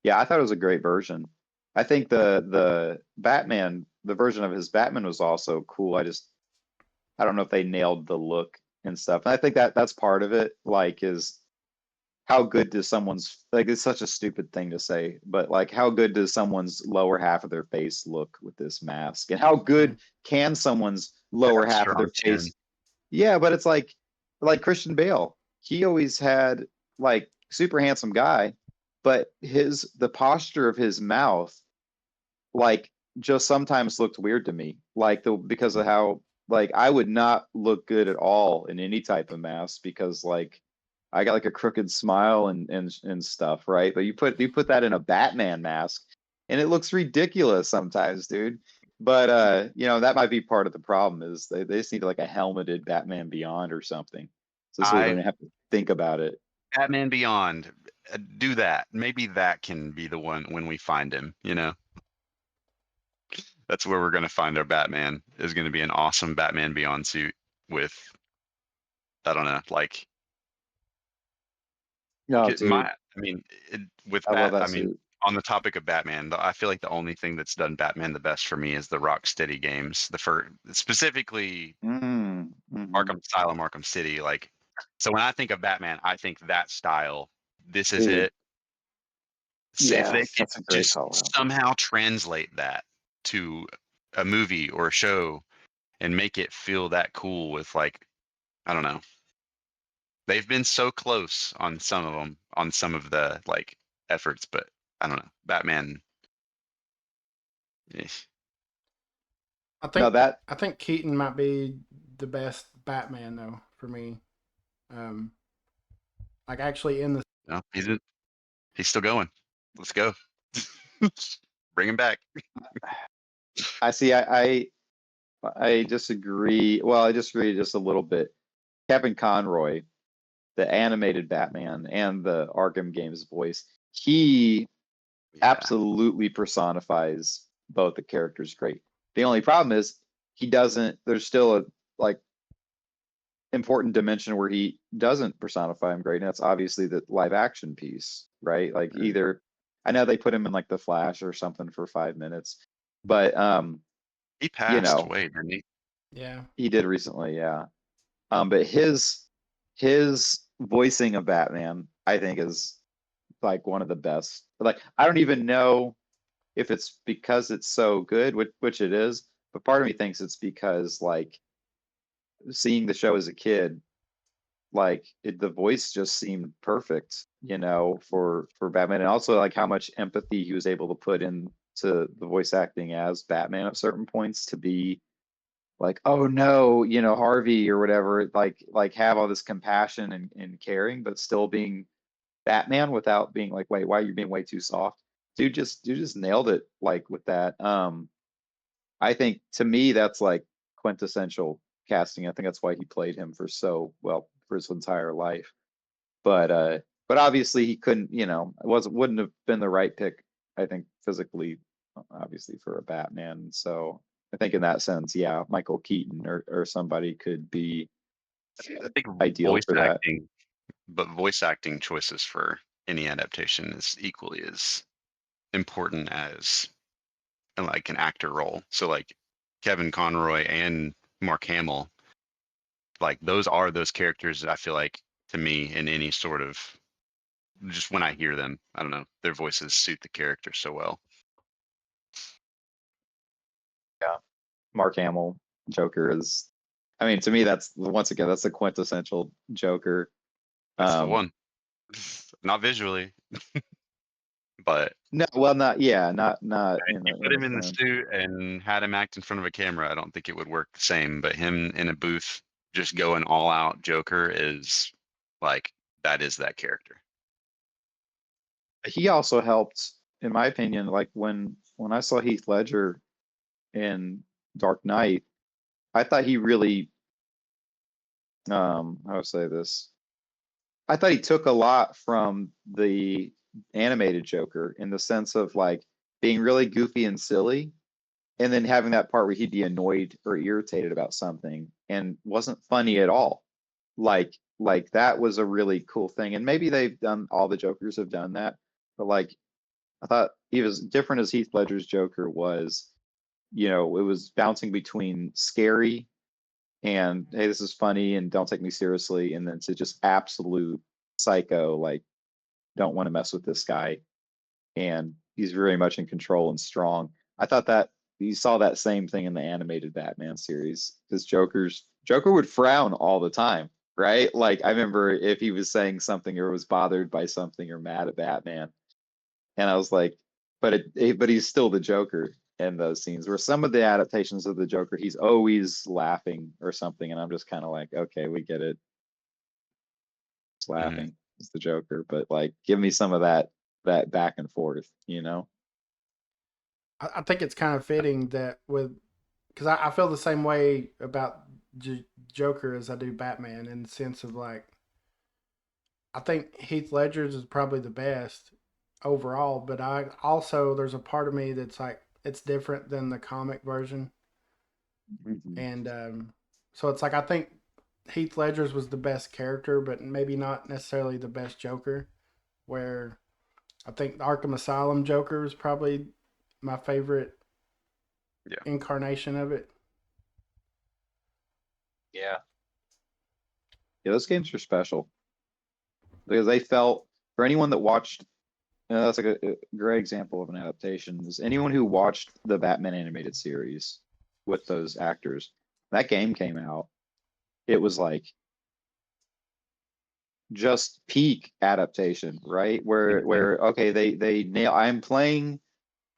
Yeah, I thought it was a great version. I think the Batman, the version of his Batman was also cool. I don't know if they nailed the look and stuff. And I think that that's part of it, like, is how good does someone's, like, it's such a stupid thing to say, but like how good does someone's lower half of their face look with this mask? And how Yeah. good can someone's lower Got a half of strong their chin. face? Yeah, but it's like Christian Bale. He always had like super handsome guy, but the posture of his mouth like just sometimes looked weird to me. Like the because of how like I would not look good at all in any type of mask because like I got like a crooked smile and stuff, right? But you put that in a Batman mask and it looks ridiculous sometimes, dude. But that might be part of the problem is they just need like a helmeted Batman Beyond or something. So we don't I even have to think about it. Batman Beyond, do that. Maybe that can be the one when we find him. That's where we're gonna find our Batman. Is gonna be an awesome Batman Beyond suit with, I don't know, like No, dude, I mean, with I love Bat. that I mean, suit. on the topic of Batman, I feel like the only thing that's done Batman the best for me is the Rocksteady games. The first, specifically Mm-hmm. Arkham City. Like, so when I think of Batman, I think that style. This is Dude, it. So if they yes, could that's a great just call out. somehow translate that to a movie or a show and make it feel that cool with, like, I don't know. They've been so close on some of them, on some of the like efforts, but I don't know. Batman. eh, I No, think that I think Keaton might be the best Batman though for me. Um, like actually in the No, he's still going. Let's go. Bring him back. I see. I disagree. Well, I disagree just a little bit. Kevin Conroy, the animated Batman and the Arkham games voice, he Yeah. absolutely personifies both the characters great. The only problem is he doesn't. There's still a like important dimension where he doesn't personify him great, and that's obviously the live action piece, right? Like Yeah. either I know they put him in like the Flash or something for 5 minutes, but He you passed know, away, didn't he? yeah. he did recently, yeah. But his voicing of Batman, I think, is like one of the best. Like I don't even know if it's because it's so good, which it is, but part of me thinks it's because like seeing the show as a kid, like the voice just seemed perfect, for Batman, and also like how much empathy he was able to put into the voice acting as Batman at certain points to be like, oh no, Harvey or whatever, like have all this compassion and caring, but still being Batman without being like, wait, why are you being way too soft? Dude just nailed it like with that. I think to me that's like quintessential casting. I think that's why he played him for so well for his entire life. But obviously he couldn't, wouldn't have been the right pick, I think, physically, obviously for a Batman. So I think in that sense, yeah, Michael Keaton or somebody could be I think ideal voice for that. acting, but voice acting choices for any adaptation is equally as important as like an actor role. So like Kevin Conroy and Mark Hamill, like those are those characters that I feel like, to me, in any sort of, just when I hear them, I don't know, their voices suit the character so well. Yeah. Mark Hamill, Joker is. I mean, to me, that's once again, that's the quintessential Joker. That's the Um, one. Not visually, but no, well, not yeah, not if in you the put in the him in the film. suit and had him act in front of a camera, I don't think it would work the same. But him in a booth, just going all out Joker is like that is that character. He also helped, in my opinion, like when I saw Heath Ledger in Dark Knight, I thought he really, how to say this? I thought he took a lot from the animated Joker in the sense of like being really goofy and silly, and then having that part where he'd be annoyed or irritated about something and wasn't funny at all. Like that was a really cool thing. And maybe they've done all the Jokers have done that, but like I thought he was different as Heath Ledger's Joker was, it was bouncing between scary and hey, this is funny and don't take me seriously, and then to just absolute psycho, like don't want to mess with this guy, and he's very much in control and strong. I thought that you saw that same thing in the animated Batman series because Joker would frown all the time, right? Like I remember if he was saying something or was bothered by something or mad at Batman, and I was like, but he's still the Joker in those scenes. Where some of the adaptations of the Joker, he's always laughing or something, and I'm just kind of like, okay, we get it. It's Mhm. laughing. It's the Joker, but like, give me some of that back and forth, you know? I think it's kind of fitting that with because I feel the same way about Joker as I do Batman in the sense of like I think Heath Ledger's is probably the best overall, but I also there's a part of me that's like it's different than the comic version, Mhm. and so it's like I think Heath Ledger's was the best character, but maybe not necessarily the best Joker. Where I think the Arkham Asylum Joker is probably my favorite Yeah. incarnation of it. Yeah. Yeah, those games are special because they felt for anyone that watched, that's like a great example of an adaptation. Is anyone who watched the Batman animated series with those actors, that game came out, it was like just peak adaptation, right? Where Mhm. where okay, they nail. I'm playing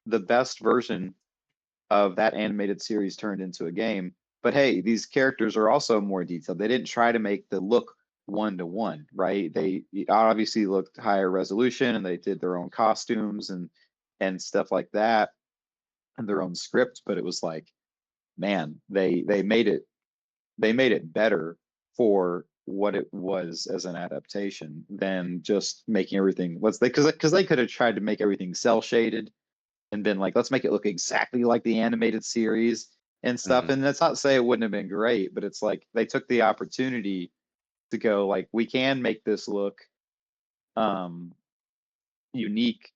the best version of that animated series turned into a game. But hey, these characters are also more detailed. They didn't try to make the look one to one, right? They obviously looked higher resolution and they did their own costumes and stuff like that and their own script, but it was like, man, they made it better for what it was as an adaptation than just making everything let's they because they could have tried to make everything cell shaded and been like, let's make it look exactly like the animated series and stuff. Mhm. And that's not to say it wouldn't have been great, but it's like they took the opportunity to go like, we can make this look um, unique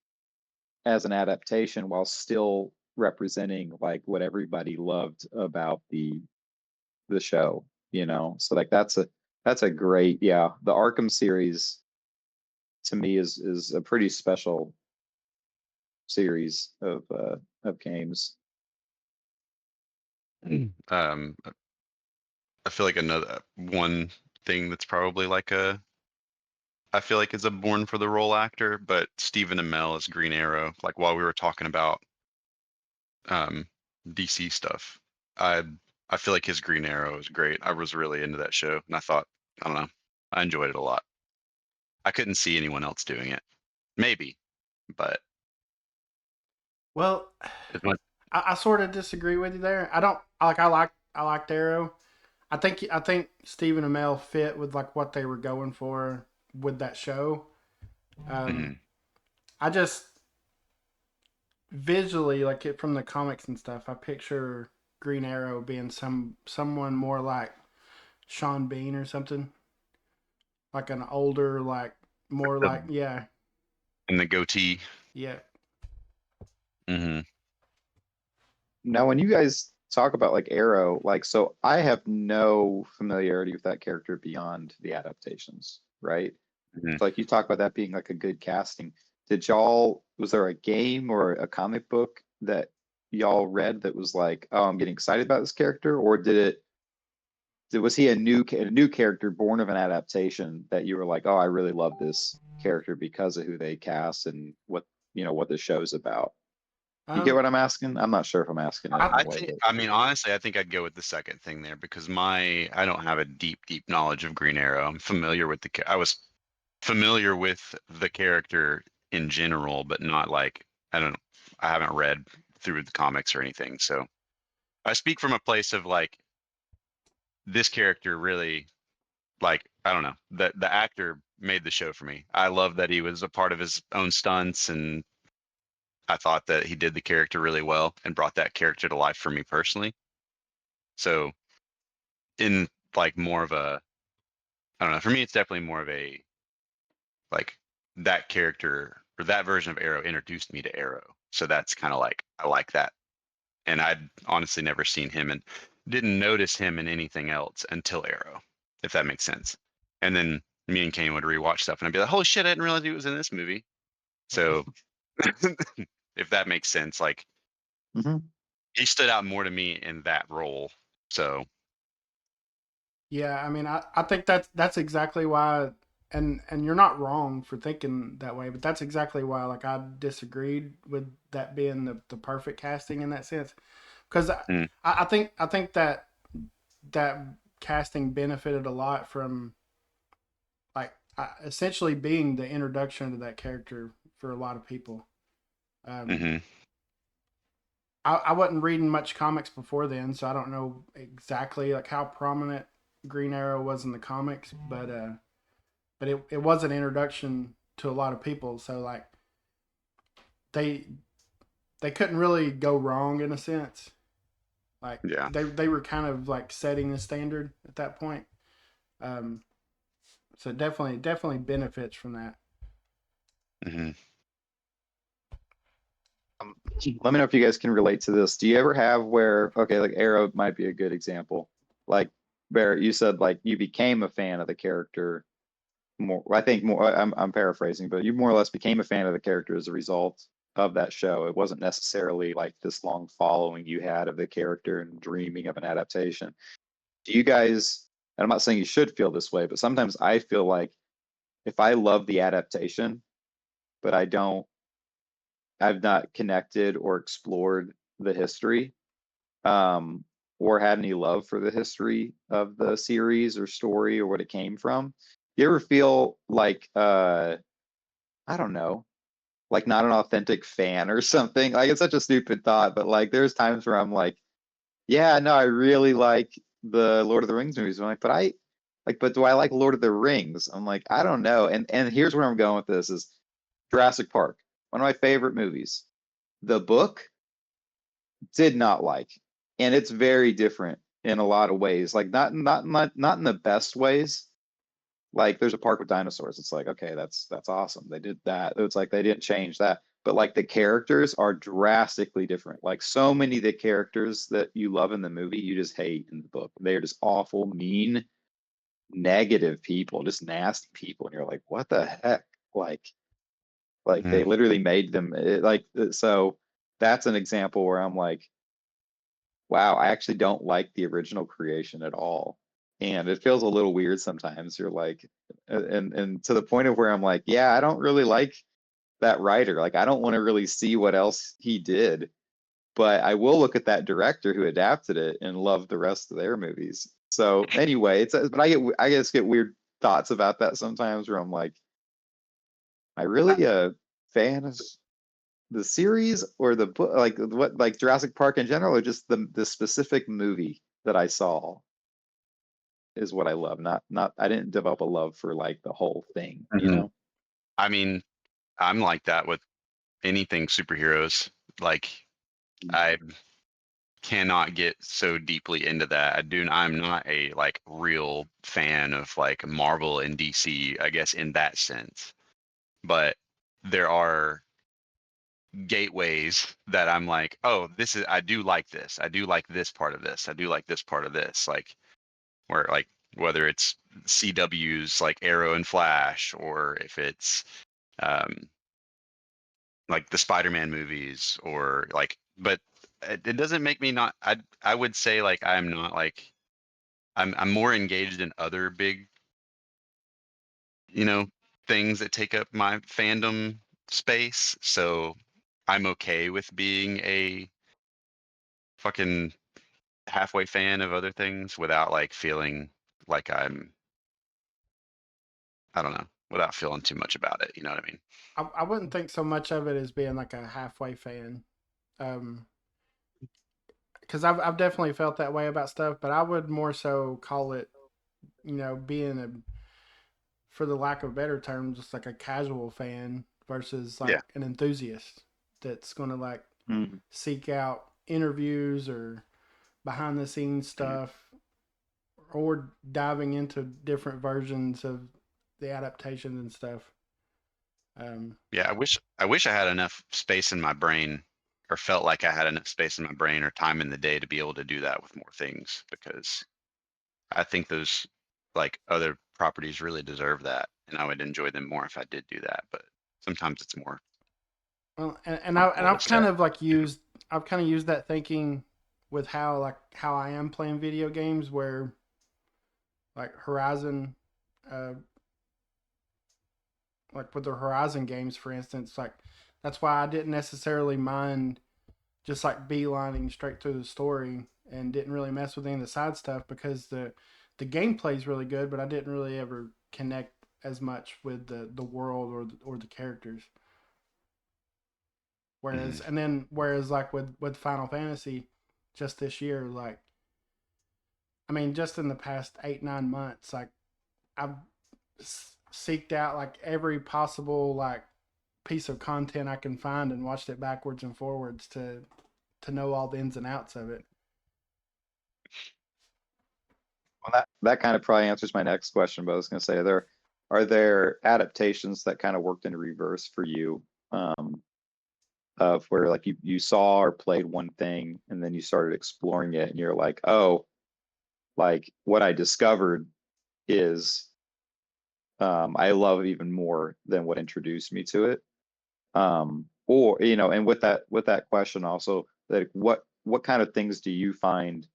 as an adaptation while still representing like what everybody loved about the show, So like that's a great, yeah. The Arkham series to me is a pretty special series of games. Um, I feel like another one thing that's probably like I feel like is a born for the role actor, but Stephen Amell as Green Arrow. Like while we were talking about um, DC stuff, I I feel like his Green Arrow is great. I was really into that show, and I don't know, I enjoyed it a lot. I couldn't see anyone else doing it. Maybe, but Well, as much. I sort of disagree with you there. I don't I like Darrow. I think Stephen Amell fit with like what they were going for with that show. Um, Mhm. I just visually like it from the comics and stuff. I picture Green Arrow being someone more like Sean Bean or something, like an older, like more the like yeah, and the goatee. yeah. Hmm. Now, when you guys talk about like Arrow, like, so I have no familiarity with that character beyond the adaptations, right? Hmm. So, like, you talk about that being like a good casting. Was there a game or a comic book that y'all read that was like, oh, I'm getting excited about this character? Or did it Was he a new character born of an adaptation that you were like, oh, I really love this character because of who they cast and what the show's about? You get Um, what I'm asking? I'm not sure if I'm asking it I, in a I way think, that. I mean, honestly, I think I'd go with the second thing there because I don't have a deep knowledge of Green Arrow. I'm familiar with I was familiar with the character in general, but not like, I don't know, I haven't read through the comics or anything. So I speak from a place of like, this character really, like, I don't know, the actor made the show for me. I love that he was a part of his own stunts, and I thought that he did the character really well and brought that character to life for me personally. So in like more of a, I don't know, for me it's definitely more of a like, that character or that version of Arrow introduced me to Arrow. So that's kind of like, I like that. And I'd honestly never seen him and didn't notice him in anything else until Arrow, if that makes sense. And then me and Kane would rewatch stuff and I'd be like, holy shit, I didn't realize he was in this movie. So if that makes sense, like, Mhm. he stood out more to me in that role. So yeah, I mean, I think that's exactly why, and you're not wrong for thinking that way, but that's exactly why, like, I disagreed with that being the perfect casting in that sense, because mm, I think that that casting benefited a lot from like essentially being the introduction to that character for a lot of people. Um, hmm I wasn't reading much comics before then, so I don't know exactly like how prominent Green Arrow was in the comics, but it was an introduction to a lot of people. So like they they couldn't really go wrong in a sense. Like yeah. they were kind of like setting the standard at that point. Um, so definitely benefits from that. hmm Let me know if you guys can relate to this. Do you ever have where, okay, like Arrow might be a good example. Like Barrett, you said like you became a fan of the character more. I think more. I'm paraphrasing, but you more or less became a fan of the character as a result of that show. It wasn't necessarily like this long following you had of the character and dreaming of an adaptation. Do you guys? And I'm not saying you should feel this way, but sometimes I feel like if I love the adaptation, but I've not connected or explored the history, um, or had any love for the history of the series or story or what it came from. You ever feel like I don't know, like not an authentic fan or something? Like it's such a stupid thought, but like there's times where I'm like, yeah, no, I really like the Lord of the Rings movies. I'm like, but do I like Lord of the Rings? I'm like, I don't know. And here's where I'm going with this is Jurassic Park, one of my favorite movies. The book did not like, and it's very different in a lot of ways. Like not in the best ways. Like there's a park with dinosaurs. It's like, okay, that's awesome. They did that. It's like they didn't change that. But like the characters are drastically different. Like so many of the characters that you love in the movie, you just hate in the book. They're just awful, mean, negative people, just nasty people. And you're like, what the heck? Like, like hmm they literally made them so that's an example where I'm like, wow, I actually don't like the original creation at all. And it feels a little weird sometimes. You're like, and to the point of where I'm like, yeah, I don't really like that writer. Like, I don't want to really see what else he did, but I will look at that director who adapted it and love the rest of their movies. So anyway, but I guess get weird thoughts about that sometimes where I'm like, am I really a fan of the series or the book, like what, like Jurassic Park in general, or just the specific movie that I saw is what I love. Not I didn't develop a love for like the whole thing, you hmm know? I mean, I'm like that with anything superheroes. Like, I cannot get so deeply into that. I'm not a like real fan of like Marvel and DC, I guess in that sense. But there are gateways that I'm like, oh, this is, I do like this. I do like this part of this. I do like this part of this. Like, where like, whether it's CW's like Arrow and Flash, or if it's um like the Spider-Man movies, or like, but it doesn't make me not, I would say like I'm not like I'm more engaged in other big, you know, things that take up my fandom space. So I'm okay with being a fucking halfway fan of other things without like feeling like I don't know, without feeling too much about it. You know what I mean? I wouldn't think so much of it as being like a halfway fan. Um, because I've definitely felt that way about stuff, but I would more so call it, being a, for the lack of better terms, just like a casual fan versus like Yeah. an enthusiast that's going to like Mm. seek out interviews or behind the scenes Mhm. stuff or diving into different versions of the adaptations and stuff. Um, Yeah. I wish I had enough space in my brain or felt like I had enough space in my brain or time in the day to be able to do that with more things because I think those like other properties really deserve that, and I would enjoy them more if I did do that. But sometimes it's more well, and comfortable to I've stay. kind of like I've kind of used that thinking with how I am playing video games where like Horizon, uh, like with the Horizon games, for instance, like that's why I didn't necessarily mind just like beelining straight through the story and didn't really mess with any of the side stuff because the gameplay is really good, but I didn't really ever connect as much with the world or the characters. Mhm. Whereas like with Final Fantasy, just this year, like I mean, just in the past 8 9 months, like I've seeked out like every possible like piece of content I can find and watched it backwards and forwards to know all the ins and outs of it. Well, that kind of probably answers my next question, but I was going to say, are there adaptations that kind of worked in reverse for you, of where like you saw or played one thing and then you started exploring it and you're like, oh, like what I discovered is I love even more than what introduced me to it. Or and with that question also, like what kind of things do you find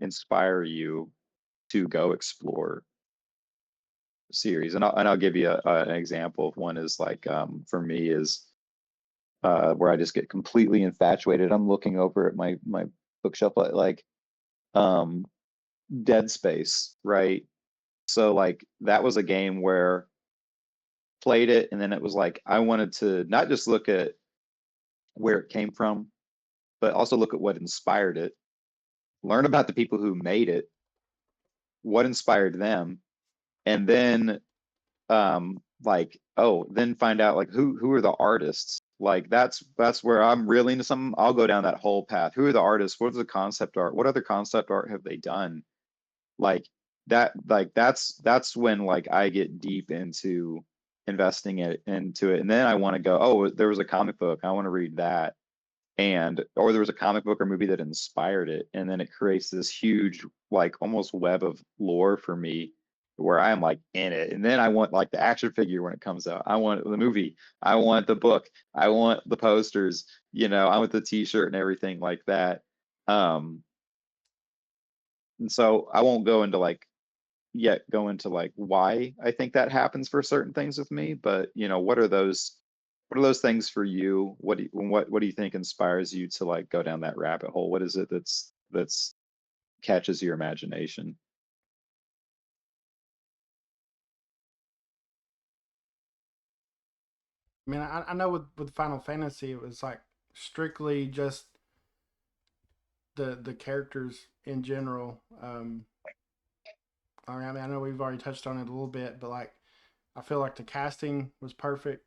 inspire you to go explore series? And I'll give you an example of one is like for me is where I just get completely infatuated. I'm looking over at my bookshelf like um Dead Space, right? So like that was a game where played it and then it was like I wanted to not just look at where it came from, but also look at what inspired it, learn about the people who made it, what inspired them, and then like oh then find out like who are the artists. Like that's where I'm really into something. I'll go down that whole path. Who are the artists? What is the concept art? What other concept art have they done? Like that's when like I get deep into investing it into it. And then I want to go, oh, there was a comic book, I want to read that. And or there was a comic book or movie that inspired it, and then it creates this huge like almost web of lore for me where I'm like in it. And then I want like the action figure when it comes out, I want the movie, I want the book, I want the posters, I want the t-shirt and everything like that. And so I won't go into like yet go into like why I think that happens for certain things with me, but what are those things for you? What do you think inspires you to like go down that rabbit hole? What is it that's catches your imagination? I mean, I know with Final Fantasy, it was like strictly just the characters in general. I mean, I know we've already touched on it a little bit, but like, I feel like the casting was perfect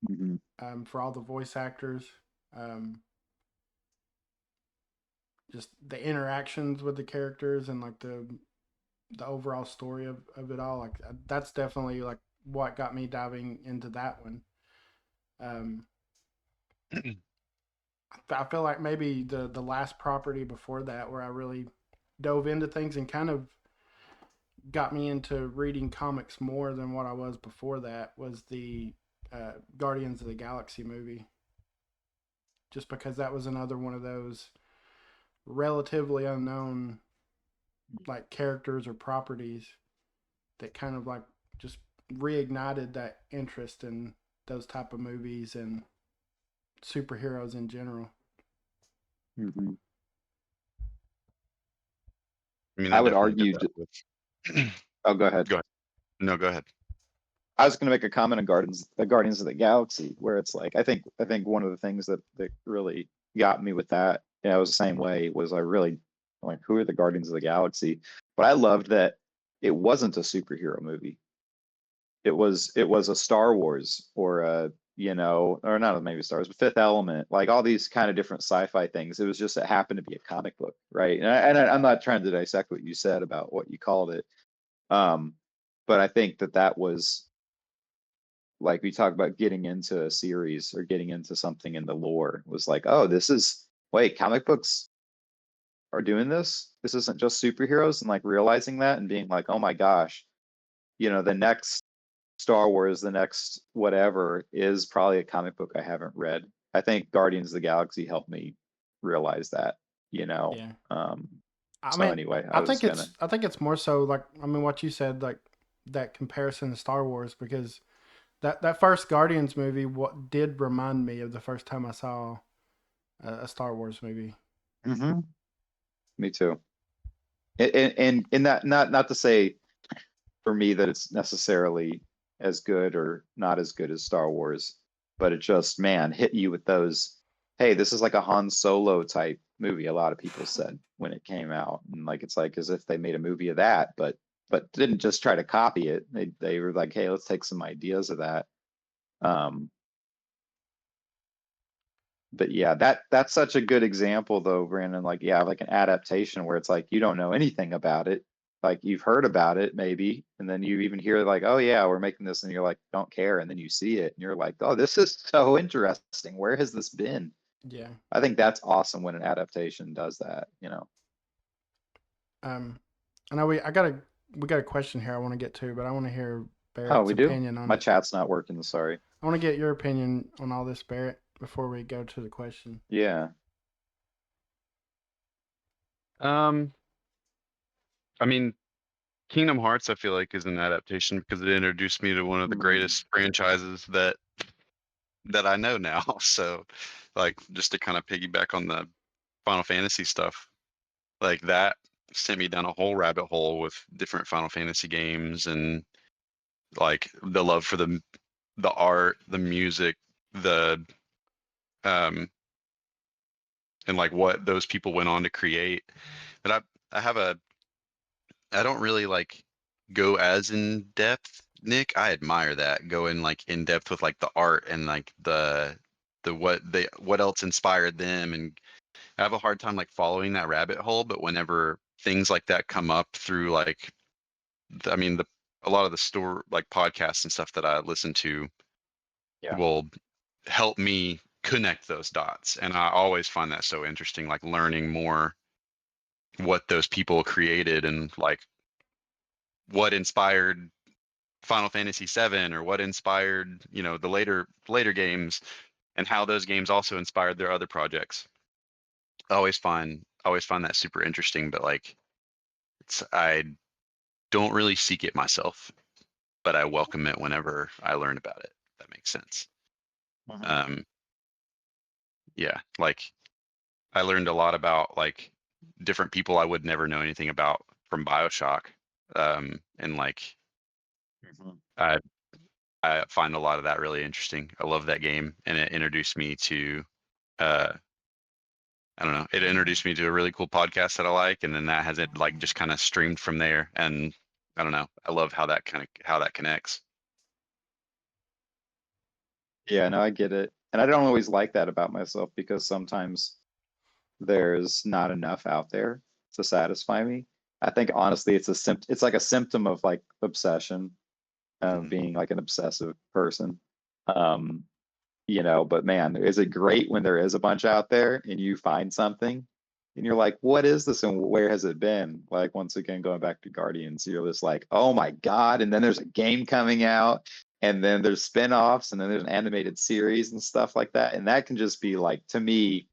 Hmm. for all the voice actors. Um, just the interactions with the characters and like the overall story of it all. Like that's definitely like what got me diving into that one. Um, I feel like maybe the last property before that where I really dove into things and kind of got me into reading comics more than what I was before that was the Guardians of the Galaxy movie. Just because that was another one of those relatively unknown. like characters or properties that kind of like just reignited that interest in those type of movies and superheroes in general. Mhm. I mean, I I would definitely did argue. that with. Oh, go ahead. Go ahead. No, go ahead. I was going to make a comment on Guardians of the Galaxy, where it's like I think one of the things that really got me with that, I was the same way. Was I really like who are the Guardians of the Galaxy? But I loved that it wasn't a superhero movie. It was a Star Wars or a or not maybe Star Wars, but Fifth Element, like all these kind of different sci-fi things. It was just it happened to be a comic book, right? I'm not trying to dissect what you said about what you called it, um, but I think that was like we talk about getting into a series or getting into something in the lore was like, oh, this is wait, comic books are doing this. This isn't just superheroes, and like realizing that and being like, oh my gosh, the next Star Wars, the next whatever is probably a comic book I haven't read. I think Guardians of the Galaxy helped me realize that, you know. Yeah. Um, I so mean, anyway, I I was think gonna. it's more so like I mean what you said, like that comparison to Star Wars, because that first Guardians movie what did remind me of the first time I saw a Star Wars movie. Hmm. Me too. And that not to say for me that it's necessarily as good or not as good as Star Wars, but it just, man, hit you with those. Hey, this is like a Han Solo type movie. A lot of people said when it came out, and like it's like as if they made a movie of that, but didn't just try to copy it. They were like, hey, let's take some ideas of that. Um, but yeah, that's such a good example though, Brandon. Like, yeah, like an adaptation where it's like you don't know anything about it. Like you've heard about it maybe, and then you even hear like, oh yeah, we're making this, and you're like, don't care, and then you see it, and you're like, oh, this is so interesting. Where has this been? Yeah. I think that's awesome when an adaptation does that. Um, I know we got a question here I want to get to, but I want to hear Oh, Barrett's we do? opinion on My it. chat's not working, sorry. I want to get your opinion on all this, Barrett, before we go to the question. Yeah. Um, I mean, Kingdom Hearts, I feel like, is an adaptation because it introduced me to one of the Mm, greatest franchises that I know now. So, like, just to kind of piggyback on the Final Fantasy stuff, like that sent me down a whole rabbit hole with different Final Fantasy games and like the love for the art, the music, the um and like what those people went on to create. But I have a I don't really like go as in depth, Nick. I admire that. Going like in depth with like the art and like the what else inspired them, and I have a hard time like following that rabbit hole, but whenever things like that come up through like I mean the a lot of the store like podcasts and stuff that I listen to yeah. will help me connect those dots. And I always find that so interesting, like learning more what those people created and like what inspired Final Fantasy VII or what inspired, the later games and how those games also inspired their other projects. I always find that super interesting, but like I don't really seek it myself, but I welcome it whenever I learn about it. If that makes sense. Mhm. Um, yeah, like I learned a lot about like different people I would never know anything about from BioShock. And like Mhm. I I find a lot of that really interesting. I love that game, and it introduced me to uh I don't know, it introduced me to a really cool podcast that I like, and then that has it like just kind of streamed from there. And I don't know, I love how that connects. Yeah, no, I get it. And I don't always like that about myself because sometimes there's not enough out there to satisfy me. I think honestly it's like a symptom of like obsession, of Mhm. being like an obsessive person. Um, but man, is it great when there is a bunch out there and you find something and you're like, what is this and where has it been? Like once again, going back to Guardians, you're just like, oh my God. And then there's a game coming out, and then there's spin-offs, and then there's an animated series and stuff like that. And that can just be like, to me,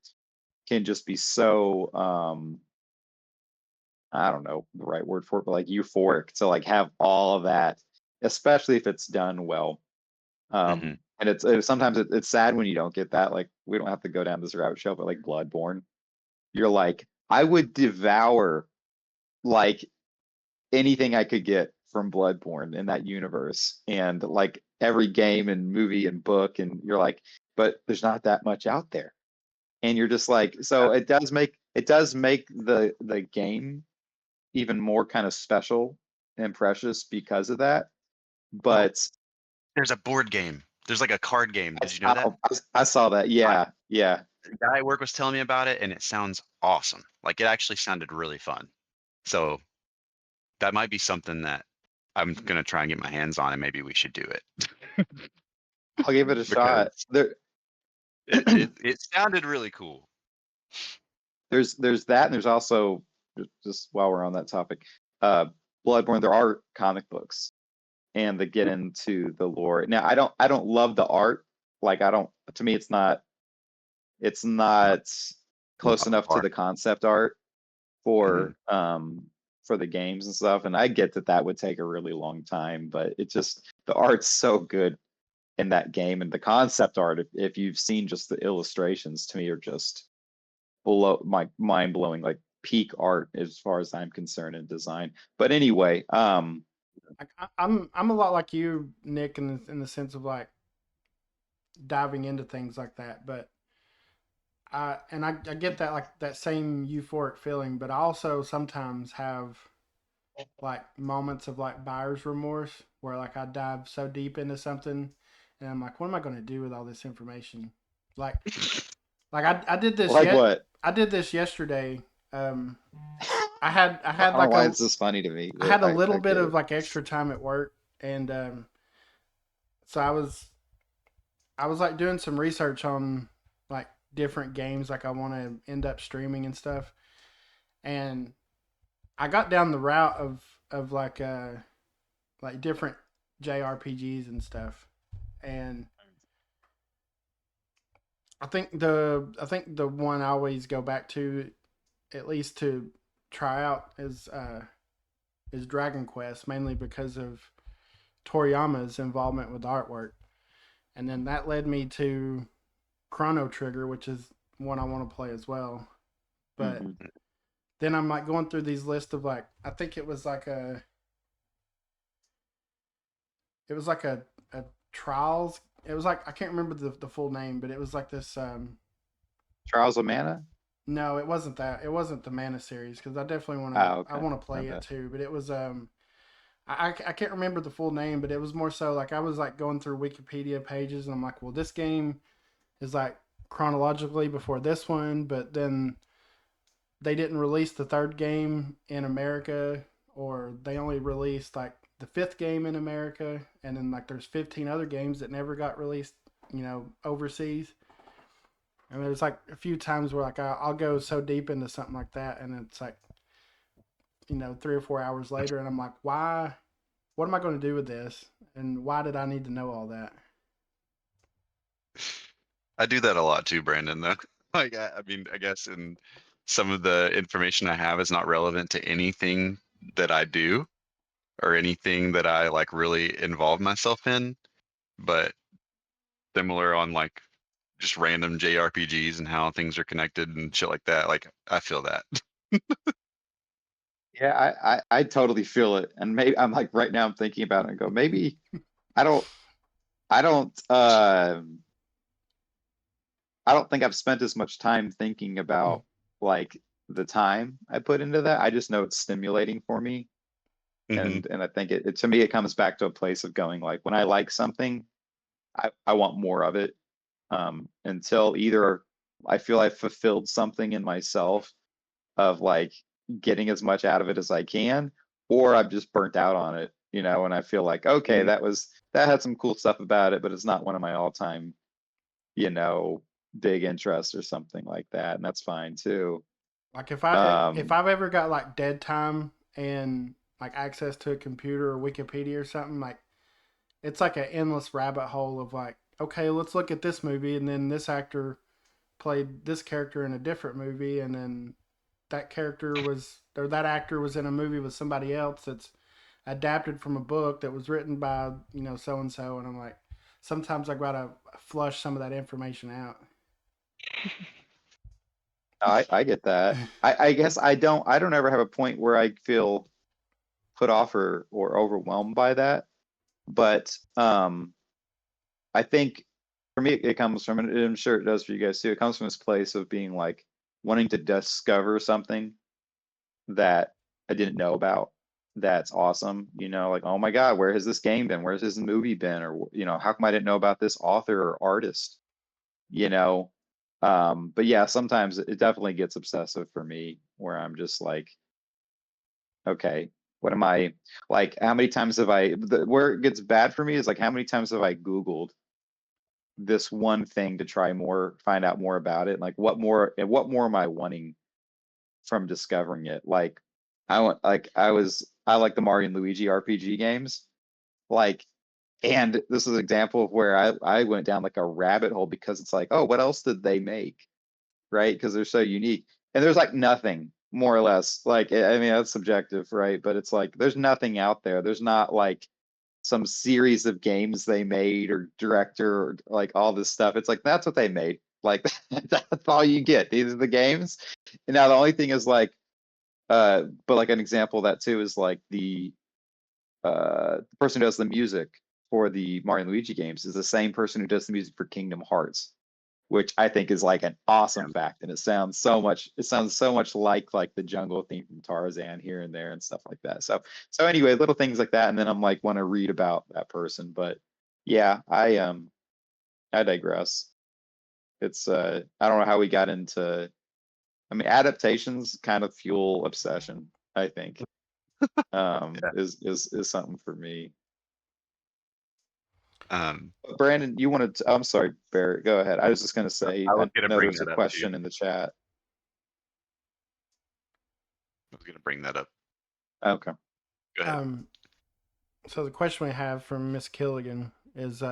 can just be so I don't know the right word for it, but like euphoric to like have all of that, especially if it's done well. Hmm. And it's sometimes it's sad when you don't get that. Like we don't have to go down this rabbit trail, but like Bloodborne, you're like, I would devour like anything I could get from Bloodborne in that universe, and like every game and movie and book, and you're like, but there's not that much out there, and you're just like, so it does make the game even more kind of special and precious because of that. Oh, But there's a board game. There's like a card game. Did you know that? I saw that. I, Yeah, yeah. the guy at work was telling me about it, and it sounds awesome. Like it actually sounded really fun. So that might be something that I'm gonna try and get my hands on, and maybe we should do it I'll give it a shot. because it sounded really cool. There's that, and there's also just while we're on that topic, uh, Bloodborne. There are comic books, and they get into the lore. Now, I don't love the art. Like I don't. To me, it's not close Not the enough to bar. the concept art Mhm. for the games and stuff. And I get that that would take a really long time, but it just the art's so good in that game, and the concept art. If you've seen just the illustrations, to me are just below my mind blowing, like peak art as far as I'm concerned in design. But anyway, Like I'm a lot like you, Nick, in the sense of like diving into things like that. But I get that like that same euphoric feeling, but I also sometimes have like moments of like buyer's remorse where like I dive so deep into something and I'm like, what am I going to do with all this information? Like I did this like yet. what? I did this yesterday. Um, I I had don't know like why it's just funny to me, I but had a I little bit get of it. like extra time at work, and so I was like doing some research on like different games like I want to end up streaming and stuff, and I got down the route of like different JRPGs and stuff, and I think the one I always go back to at least to try out is Dragon Quest, mainly because of Toriyama's involvement with artwork, and then that led me to Chrono Trigger, which is one I want to play as well. But Hmm. then I'm like going through these lists of like I think it was like a trials. It was like I can't remember the full name, but it was like this. Trials of Mana. No, it wasn't that. It wasn't the Mana series because I definitely Oh, I okay. want to My play it bad. too. But it was I can't remember the full name, but it was more so like I was like going through Wikipedia pages and I'm like, well, this game is like chronologically before this one, but then they didn't release the third game in America, or they only released like the fifth game in America, and then like there's 15 other games that never got released, overseas. And there's like a few times where like I'll go so deep into something like that, and it's like 3 or 4 hours later, and I'm like, why? What am I going to do with this? And why did I need to know all that? I do that a lot too, Brandon. Though, like I mean, I guess in some of the information I have is not relevant to anything that I do or anything that I like really involve myself in, but similar on like just random JRPGs and how things are connected and shit like that. Like I feel that. Yeah, I totally feel it, and maybe I'm like right now I'm thinking about it and go maybe I don't I don't I don't think I've spent as much time thinking about like the time I put into that. I just know it's stimulating for me, Hmm. and I think it to me it comes back to a place of going like when I like something, I want more of it. Until either I feel I've fulfilled something in myself of like getting as much out of it as I can, or I've just burnt out on it, and I feel like, okay, that had some cool stuff about it, but it's not one of my all-time, you know, big interests or something like that, and that's fine too. Like if Um, I've ever got like dead time and like access to a computer or Wikipedia or something, like it's like an endless rabbit hole of like, okay, let's look at this movie, and then this actor played this character in a different movie, and then that character was or that actor was in a movie with somebody else that's adapted from a book that was written by so and so, and I'm like, sometimes I gotta flush some of that information out. I get that. I guess I don't ever have a point where I feel put off or overwhelmed by that. But I think for me it comes from, and I'm sure it does for you guys too, it comes from this place of being like wanting to discover something that I didn't know about that's awesome. Like, oh my God, where has this game been? Where's this movie been? Or, how come I didn't know about this author or artist? You know? But yeah, sometimes it definitely gets obsessive for me where I'm just like, okay, what am I like? How many times have where it gets bad for me is like, how many times have I Googled this one thing to try more, find out more about it? Like, what more am I wanting from discovering it? Like, I like the Mario and Luigi RPG games. Like, and this is an example of where I went down like a rabbit hole because it's like, oh, what else did they make? Right? Because they're so unique. And there's like nothing, more or less. Like, I mean, that's subjective, right? But it's like there's nothing out there. There's not like some series of games they made or director or like all this stuff. It's like that's what they made. Like that's all you get. These are the games. And now the only thing is like, but like an example of that too is like the person who does the music for the Mario and Luigi games is the same person who does the music for Kingdom Hearts, which I think is like an awesome Yeah. fact. And it sounds so much like the jungle theme from Tarzan here and there and stuff like that. So anyway, little things like that. And then I'm like, want to read about that person. But yeah, I digress. It's I don't know how we got into, I mean, adaptations kind of fuel obsession, I think. Yeah. Is something for me. Um, Brandon, you wanted to, I'm sorry, Barrett, go ahead. I was just going to say, I was I gonna know bring there's a that up too. question in the chat. I was gonna bring that up. Okay. Go ahead. Um, so the question we have from Miss Killigan is,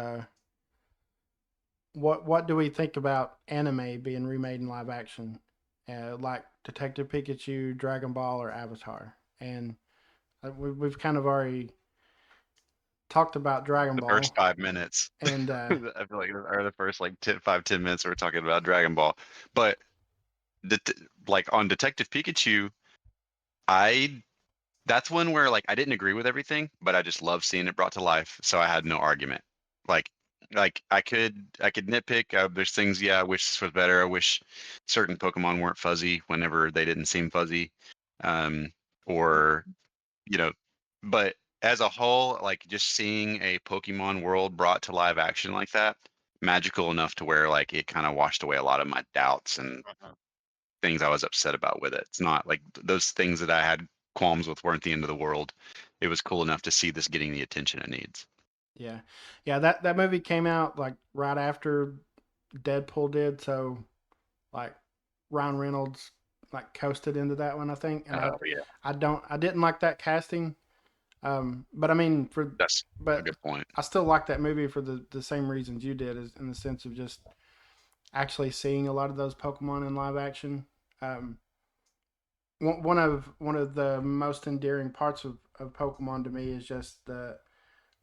what do we think about anime being remade in live action, like Detective Pikachu, Dragon Ball, or Avatar? And we've kind of already talked about Dragon The first Ball, 5 minutes, and I feel like are the first like 5-10 minutes we're talking about Dragon Ball. But det like on Detective Pikachu, I that's one where like I didn't agree with everything, but I just love seeing it brought to life, so I had no argument. Like like I could nitpick. There's things, yeah, I wish this was better. I wish certain Pokemon weren't fuzzy whenever they didn't seem fuzzy, um, or you know, but as a whole, like just seeing a Pokemon world brought to live action like that, magical enough to where like it kind of washed away a lot of my doubts and things I was upset about with it. It's not like those things that I had qualms with weren't the end of the world. It was cool enough to see this getting the attention it needs. yeah, yeah, that movie came out like right after Deadpool did, so like Ryan Reynolds like coasted into that one, I think, and Oh yeah, I didn't like that casting, but I mean that's a but good point. I still like that movie for the same reasons you did, is in the sense of just actually seeing a lot of those Pokemon in live action. Um, one of the most endearing parts of Pokemon to me is just the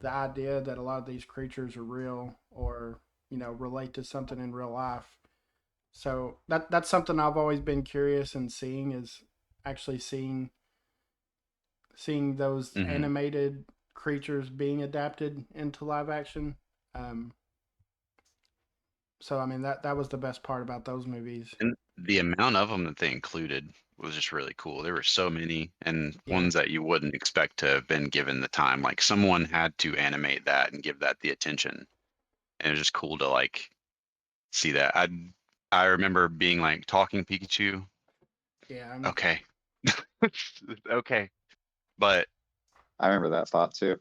idea that a lot of these creatures are real, or relate to something in real life. So that's something I've always been curious in seeing, is actually seeing those Hmm. animated creatures being adapted into live action. Um, so I mean that was the best part about those movies. And the amount of them that they included was just really cool. There were so many, and Yeah, ones that you wouldn't expect to have been given the time. Like someone had to animate that and give that the attention, and it was just cool to like see that. I remember being like talking Pikachu. yeah, Okay, okay, but I remember that thought too.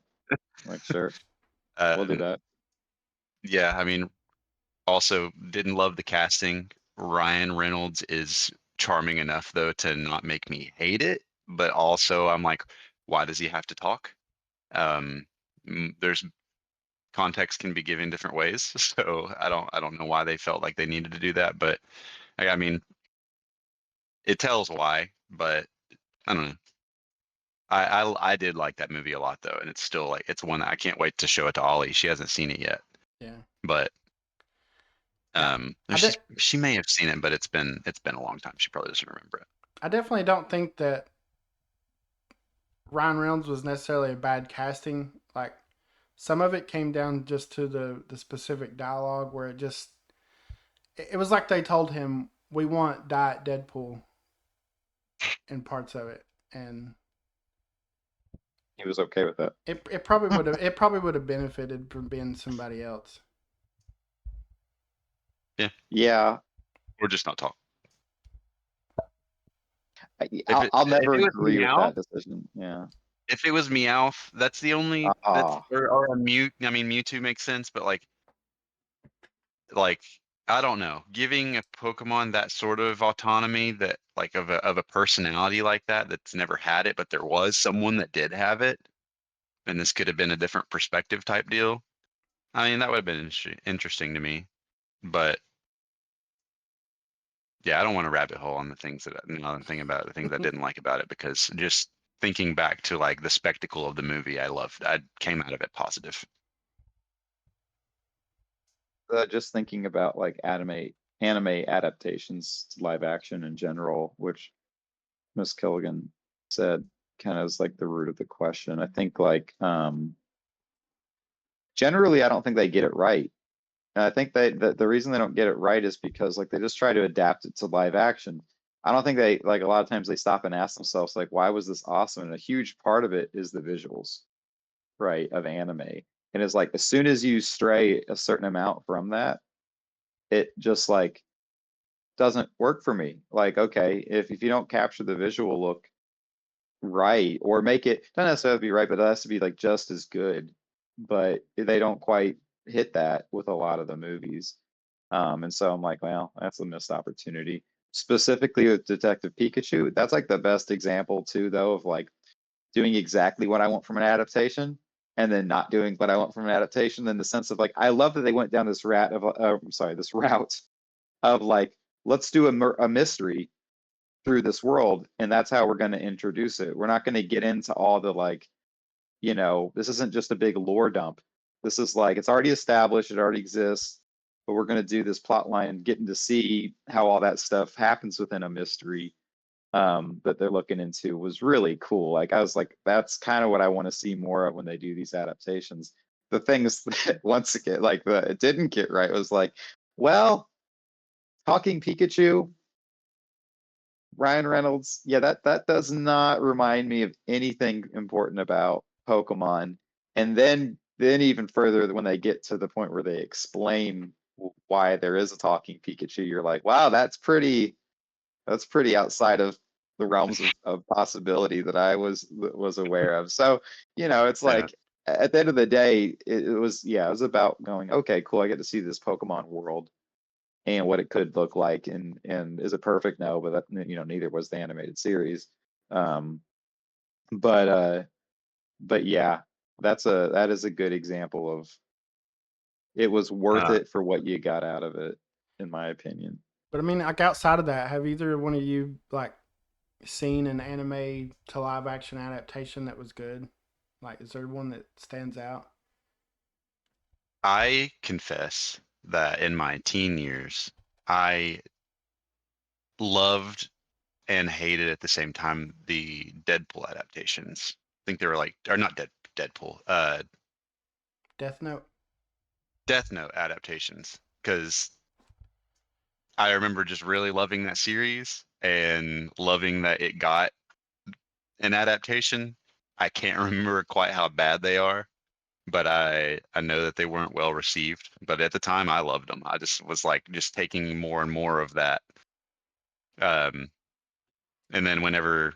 Like, sure, we'll do um, that. yeah, I mean, also didn't love the casting. Ryan Reynolds is charming enough though to not make me hate it, but also I'm like, why does he have to talk? Um, there's context can be given different ways, so I don't know why they felt like they needed to do that, but I mean, it tells why, but I don't know. I did like that movie a lot though, and it's still like it's one that I can't wait to show it to Ollie. She hasn't seen it yet, Yeah. but Yeah. I, she may have seen it, but it's been a long time. She probably doesn't remember it. I definitely don't think that Ryan Reynolds was necessarily a bad casting. Like some of it came down just to the specific dialogue where it was like they told him we want Diet Deadpool in parts of it, and He was okay with that. it probably would have benefited from being somebody else. Yeah, Or just not talk. I'll If never it was agree with Meowth, that decision. Yeah. if it was Meowth, that's the only that's Ah, or a Mew. I mean, Mewtwo makes sense, but like I don't know, giving a Pokemon that sort of autonomy that like of a personality like that that's never had it, but there was someone that did have it, and this could have been a different perspective type deal. I mean, that would have been interesting to me, but yeah, I don't want to rabbit hole on the things that another thing about it, the things I didn't like about it, because just thinking back to like the spectacle of the movie, I loved. I came out of it positive. just thinking about like anime adaptations to live action in general, which Miss Killigan said kind of is like the root of the question. I think like generally I don't think they get it right. And I think the reason they don't get it right is because like they just try to adapt it to live action. I don't think they like a lot of times they stop and ask themselves like why was this awesome? And a huge part of it is the visuals, right, of anime. And it's like as soon as you stray a certain amount from that, it just like doesn't work for me. Like, okay, if you don't capture the visual look right or make it doesn't necessarily be right, but it has to be like just as good. But they don't quite hit that with a lot of the movies. And so I'm like, well, that's a missed opportunity. Specifically with Detective Pikachu, that's like the best example too, though, of like doing exactly what I want from an adaptation and then not doing what I want from an adaptation in the sense of like, I love that they went down this this route of like, let's do a mystery through this world, and that's how we're going to introduce it. We're not going to get into all the like, this isn't just a big lore dump. This is like it's already established, it already exists, but we're going to do this plot line, getting to see how all that stuff happens within a mystery that they're looking into was really cool. Like I was like, that's kind of what I want to see more of when they do these adaptations. The things that once again, like it didn't get right was like, well, talking Pikachu, Ryan Reynolds, yeah, that does not remind me of anything important about Pokemon. And then even further when they get to the point where they explain why there is a talking Pikachu, you're like, wow, that's pretty outside of the realms of possibility that I was aware of. So, it's Yeah. like at the end of the day, it was about going, okay, cool, I get to see this Pokemon world and what it could look like. And is it perfect? No, but that, neither was the animated series. Um, but yeah, that is a good example of it was worth Uh, it for what you got out of it, in my opinion. But I mean, like outside of that, have either one of you like seen an anime to live action adaptation that was good? Like, is there one that stands out? I confess that in my teen years, I loved and hated at the same time the Deadpool adaptations. I think they were like, or not Deadpool, Death Note. Death Note adaptations, because I remember just really loving that series and loving that it got an adaptation. I can't remember quite how bad they are, but I know that they weren't well received. But at the time, I loved them. I just was like just taking more and more of that. Um, and then whenever,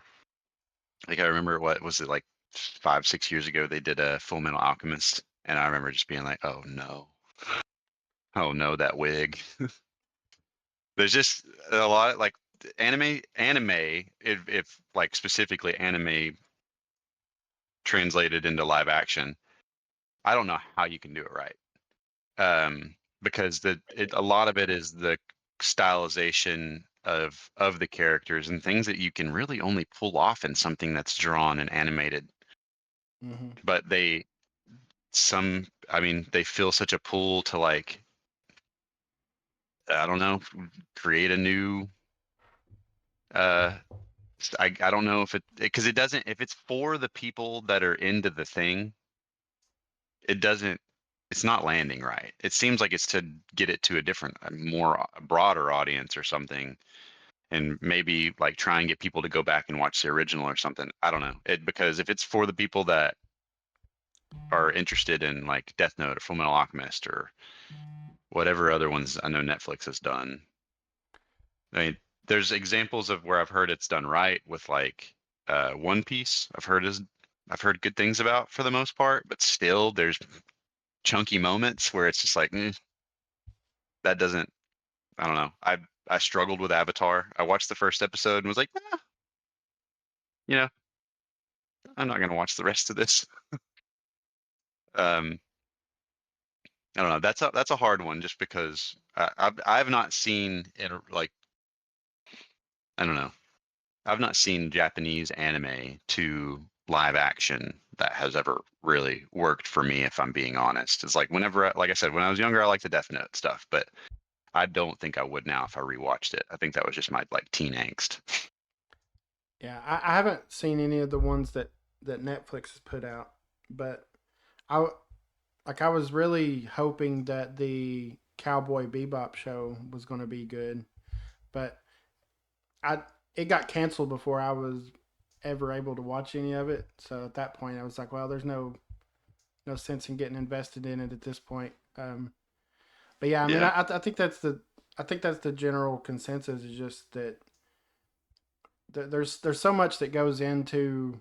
like, I remember what was it like 5, 6 years ago, they did a Full Metal Alchemist, and I remember just being like, oh no, that wig. There's just a lot like anime, if like specifically anime translated into live action. I don't know how you can do it right. Because a lot of it is the stylization of the characters and things that you can really only pull off in something that's drawn and animated. Mm-hmm. But they feel such a pull to, like, I don't know, create a new I don't know if because it doesn't, if it's for the people that are into the thing, it doesn't, it's not landing right. It seems like it's to get it to a different, a more broader audience or something, and maybe like try and get people to go back and watch the original or something. I don't know. Because if it's for the people that are interested in like Death Note or Fullmetal Alchemist or whatever other ones I know Netflix has done. I mean, there's examples of where I've heard it's done right with like One Piece. I've heard good things about for the most part, but still there's chunky moments where it's just like that doesn't. I don't know. I struggled with Avatar. I watched the first episode and was like, you know, I'm not gonna watch the rest of this. Um, I don't know. That's a hard one just because I've not seen it like, I don't know. I've not seen Japanese anime to live action that has ever really worked for me, if I'm being honest. It's like whenever, like I said, when I was younger, I liked the Death Note stuff, but I don't think I would now if I rewatched it. I think that was just my like teen angst. Yeah, I haven't seen any of the ones that Netflix has put out, but I like I was really hoping that the Cowboy Bebop show was going to be good, but I it got canceled before I was ever able to watch any of it. So at that point, I was like, well, there's no sense in getting invested in it at this point. But yeah, I mean, Yeah. I think that's the general consensus is just that there's so much that goes into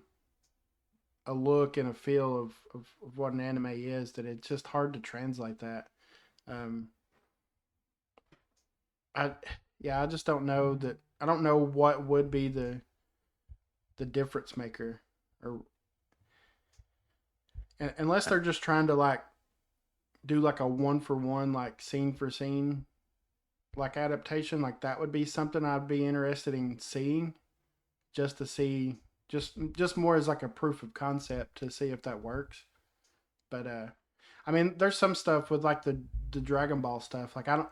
a look and a feel of what an anime is that it's just hard to translate that. Um, I yeah, I just don't know that. I don't know what would be the difference maker, or unless they're just trying to like do like a one for one, like scene for scene, like adaptation. Like that would be something I'd be interested in seeing, just to see, just more as like a proof of concept to see if that works. But I mean, there's some stuff with like the Dragon Ball stuff. Like I don't,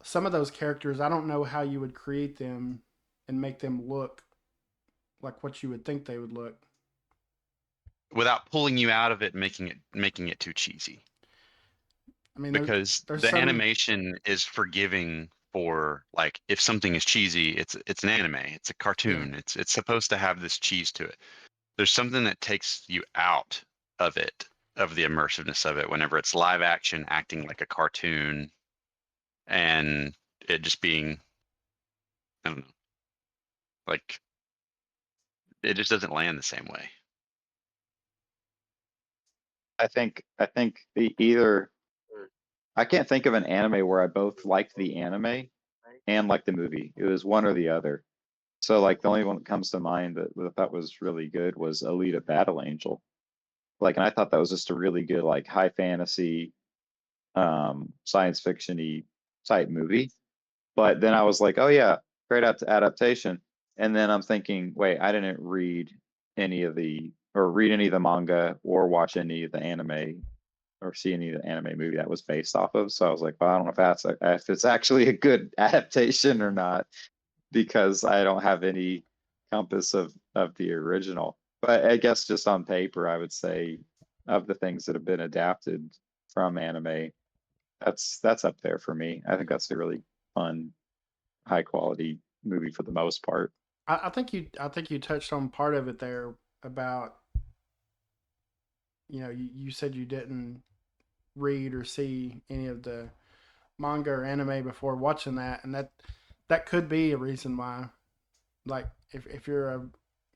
some of those characters, I don't know how you would create them and make them look like what you would think they would look. Without pulling you out of it and making it too cheesy. I mean, Because there's the some, animation is forgiving for, like, if something is cheesy, it's an anime, it's a yeah. cartoon, it's supposed to have this cheese to it. There's something that takes you out of it, of the immersiveness of it, whenever it's live action acting like a cartoon and it just being, I don't know, like, it just doesn't land the same way. I think either I can't think of an anime where I both liked the anime and liked the movie. It was one or the other. So like the only one that comes to mind that I thought was really good was Alita Battle Angel. Like, and I thought that was just a really good like high fantasy, science fiction-y type movie. But then I was like, oh yeah, great adaptation. And then I'm thinking, wait, I didn't read any of the or read any of the manga or watch any of the anime or see any of the anime movie that was based off of. So I was like, well, I don't know if it's actually a good adaptation or not because I don't have any compass of the original. But I guess just on paper, I would say of the things that have been adapted from anime, that's up there for me. I think that's a really fun, high quality movie for the most part. I think you touched on part of it there about, you know, you said you didn't read or see any of the manga or anime before watching that, and that could be a reason why. Like if you're a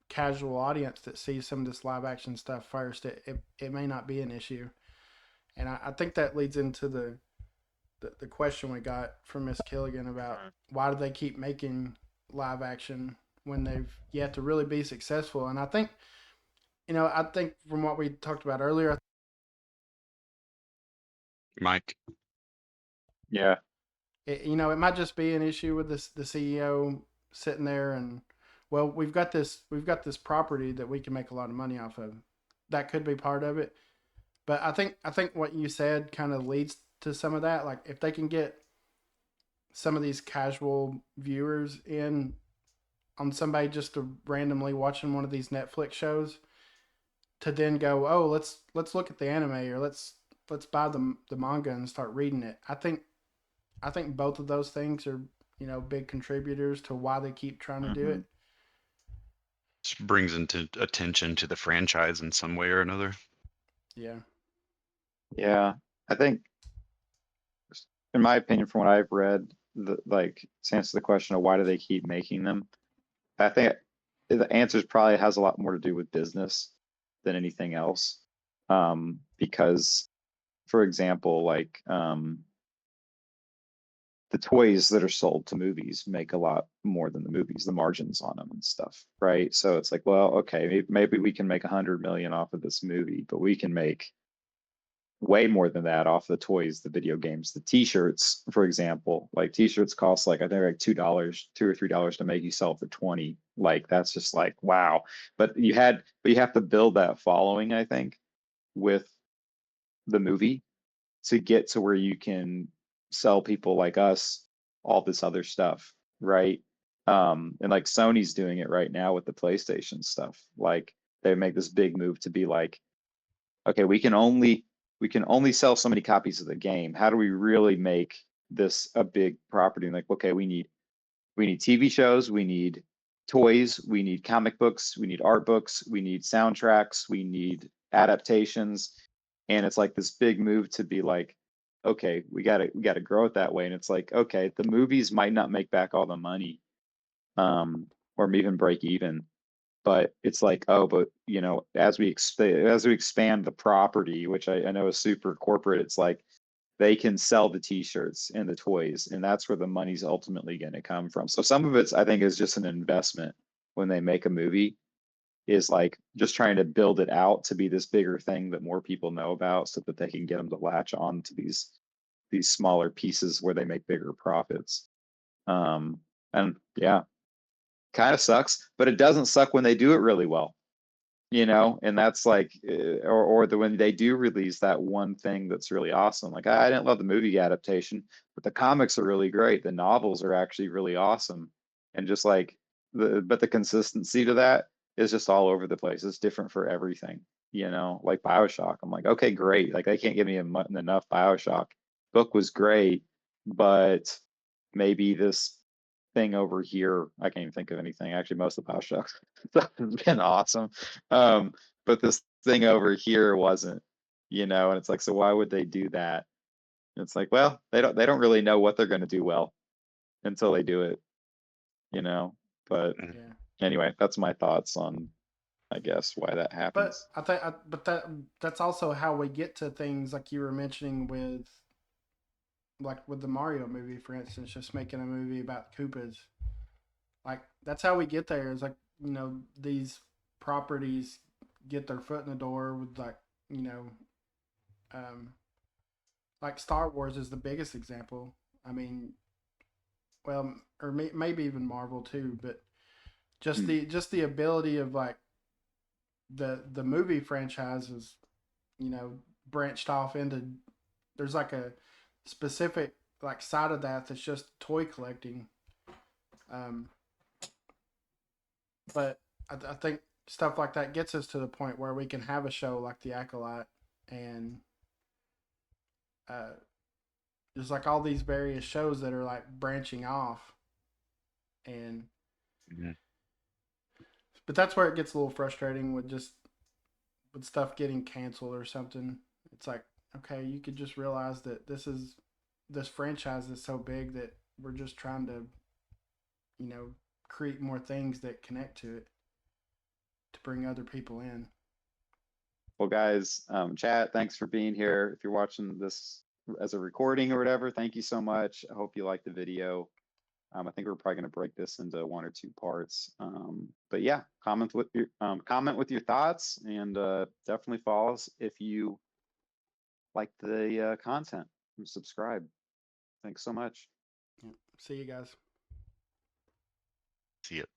casual audience that sees some of this live action stuff first, it may not be an issue. And I think that leads into the question we got from Miss Killigan about why do they keep making live action when they've yet to really be successful. And I think, you know, I think from what we talked about earlier, Mike, Yeah. it might just be an issue with the CEO sitting there and, well, we've got this property that we can make a lot of money off of. That could be part of it. But I think what you said kind of leads to some of that. Like if they can get some of these casual viewers in on somebody just to randomly watching one of these Netflix shows, to then go, oh, let's look at the anime, or let's buy the manga and start reading it. I think both of those things are, big contributors to why they keep trying to do Hmm. it. Just brings into attention to the franchise in some way or another. Yeah. Yeah, I think, in my opinion, from what I've read, to answer the question of why do they keep making them, I think the answer probably has a lot more to do with business than anything else. Because, for example, the toys that are sold to movies make a lot more than the movies, the margins on them and stuff, right? So it's like, well, okay, maybe we can make 100 million off of this movie, but we can make way more than that off the toys, the video games, the t-shirts, for example. Like t-shirts cost like I think like $2, $2 or $3 to make, you sell for 20. Like that's just like wow. But you have to build that following, I think, with the movie to get to where you can sell people like us all this other stuff, right? And like Sony's doing it right now with the PlayStation stuff. Like they make this big move to be like, okay, we can only sell so many copies of the game. How do we really make this a big property? And like, okay, we need TV shows, we need toys, we need comic books, we need art books, we need soundtracks, we need adaptations. And it's like this big move to be like, okay, we gotta grow it that way. And it's like, okay, the movies might not make back all the money, or even break even, but it's like, oh, but as we expand the property, which I know is super corporate, it's like they can sell the t-shirts and the toys, and that's where the money's ultimately going to come from. So some of it's, I think, is just an investment when they make a movie, is like just trying to build it out to be this bigger thing that more people know about, so that they can get them to latch on to these smaller pieces where they make bigger profits. And yeah, kind of sucks, but it doesn't suck when they do it really well, and that's like, or when they do release that one thing that's really awesome. Like I didn't love the movie adaptation, but the comics are really great. The novels are actually really awesome, and just like but the consistency to that is just all over the place. It's different for everything, like BioShock. I'm like, okay, great. Like they can't give me enough BioShock. Book was great, but maybe this thing over here, I can't even think of anything. Actually, most of the BioShock stuff has been awesome. But this thing over here wasn't, and it's like, so why would they do that? And it's like, well, they don't really know what they're gonna do well until they do it, you know. But Mhm. Yeah. anyway, that's my thoughts on, I guess, why that But happens. that's also how we get to things like you were mentioning with, like with the Mario movie, for instance, just making a movie about Koopas. Like that's how we get there. Is like, these properties get their foot in the door with, like, you know um, like Star Wars is the biggest example. I mean, well, or maybe even Marvel too, but just Hmm. the ability of, like, the movie franchises, branched off into, there's like a specific, like, side of that's just toy collecting. Um, but I think stuff like that gets us to the point where we can have a show like The Acolyte, and uh, there's like all these various shows that are like branching off, and Mhm. but that's where it gets a little frustrating with just with stuff getting canceled or something. It's like, okay, you could just realize that this franchise is so big that we're just trying to, you know, create more things that connect to it to bring other people in. Well, guys, chat, thanks for being here. If you're watching this as a recording or whatever, thank you so much. I hope you liked the video. I think we're probably going to break this into one or two parts. But yeah, comment with your thoughts, and definitely follow us if you like the content, and subscribe. Thanks so much. See you guys. See it.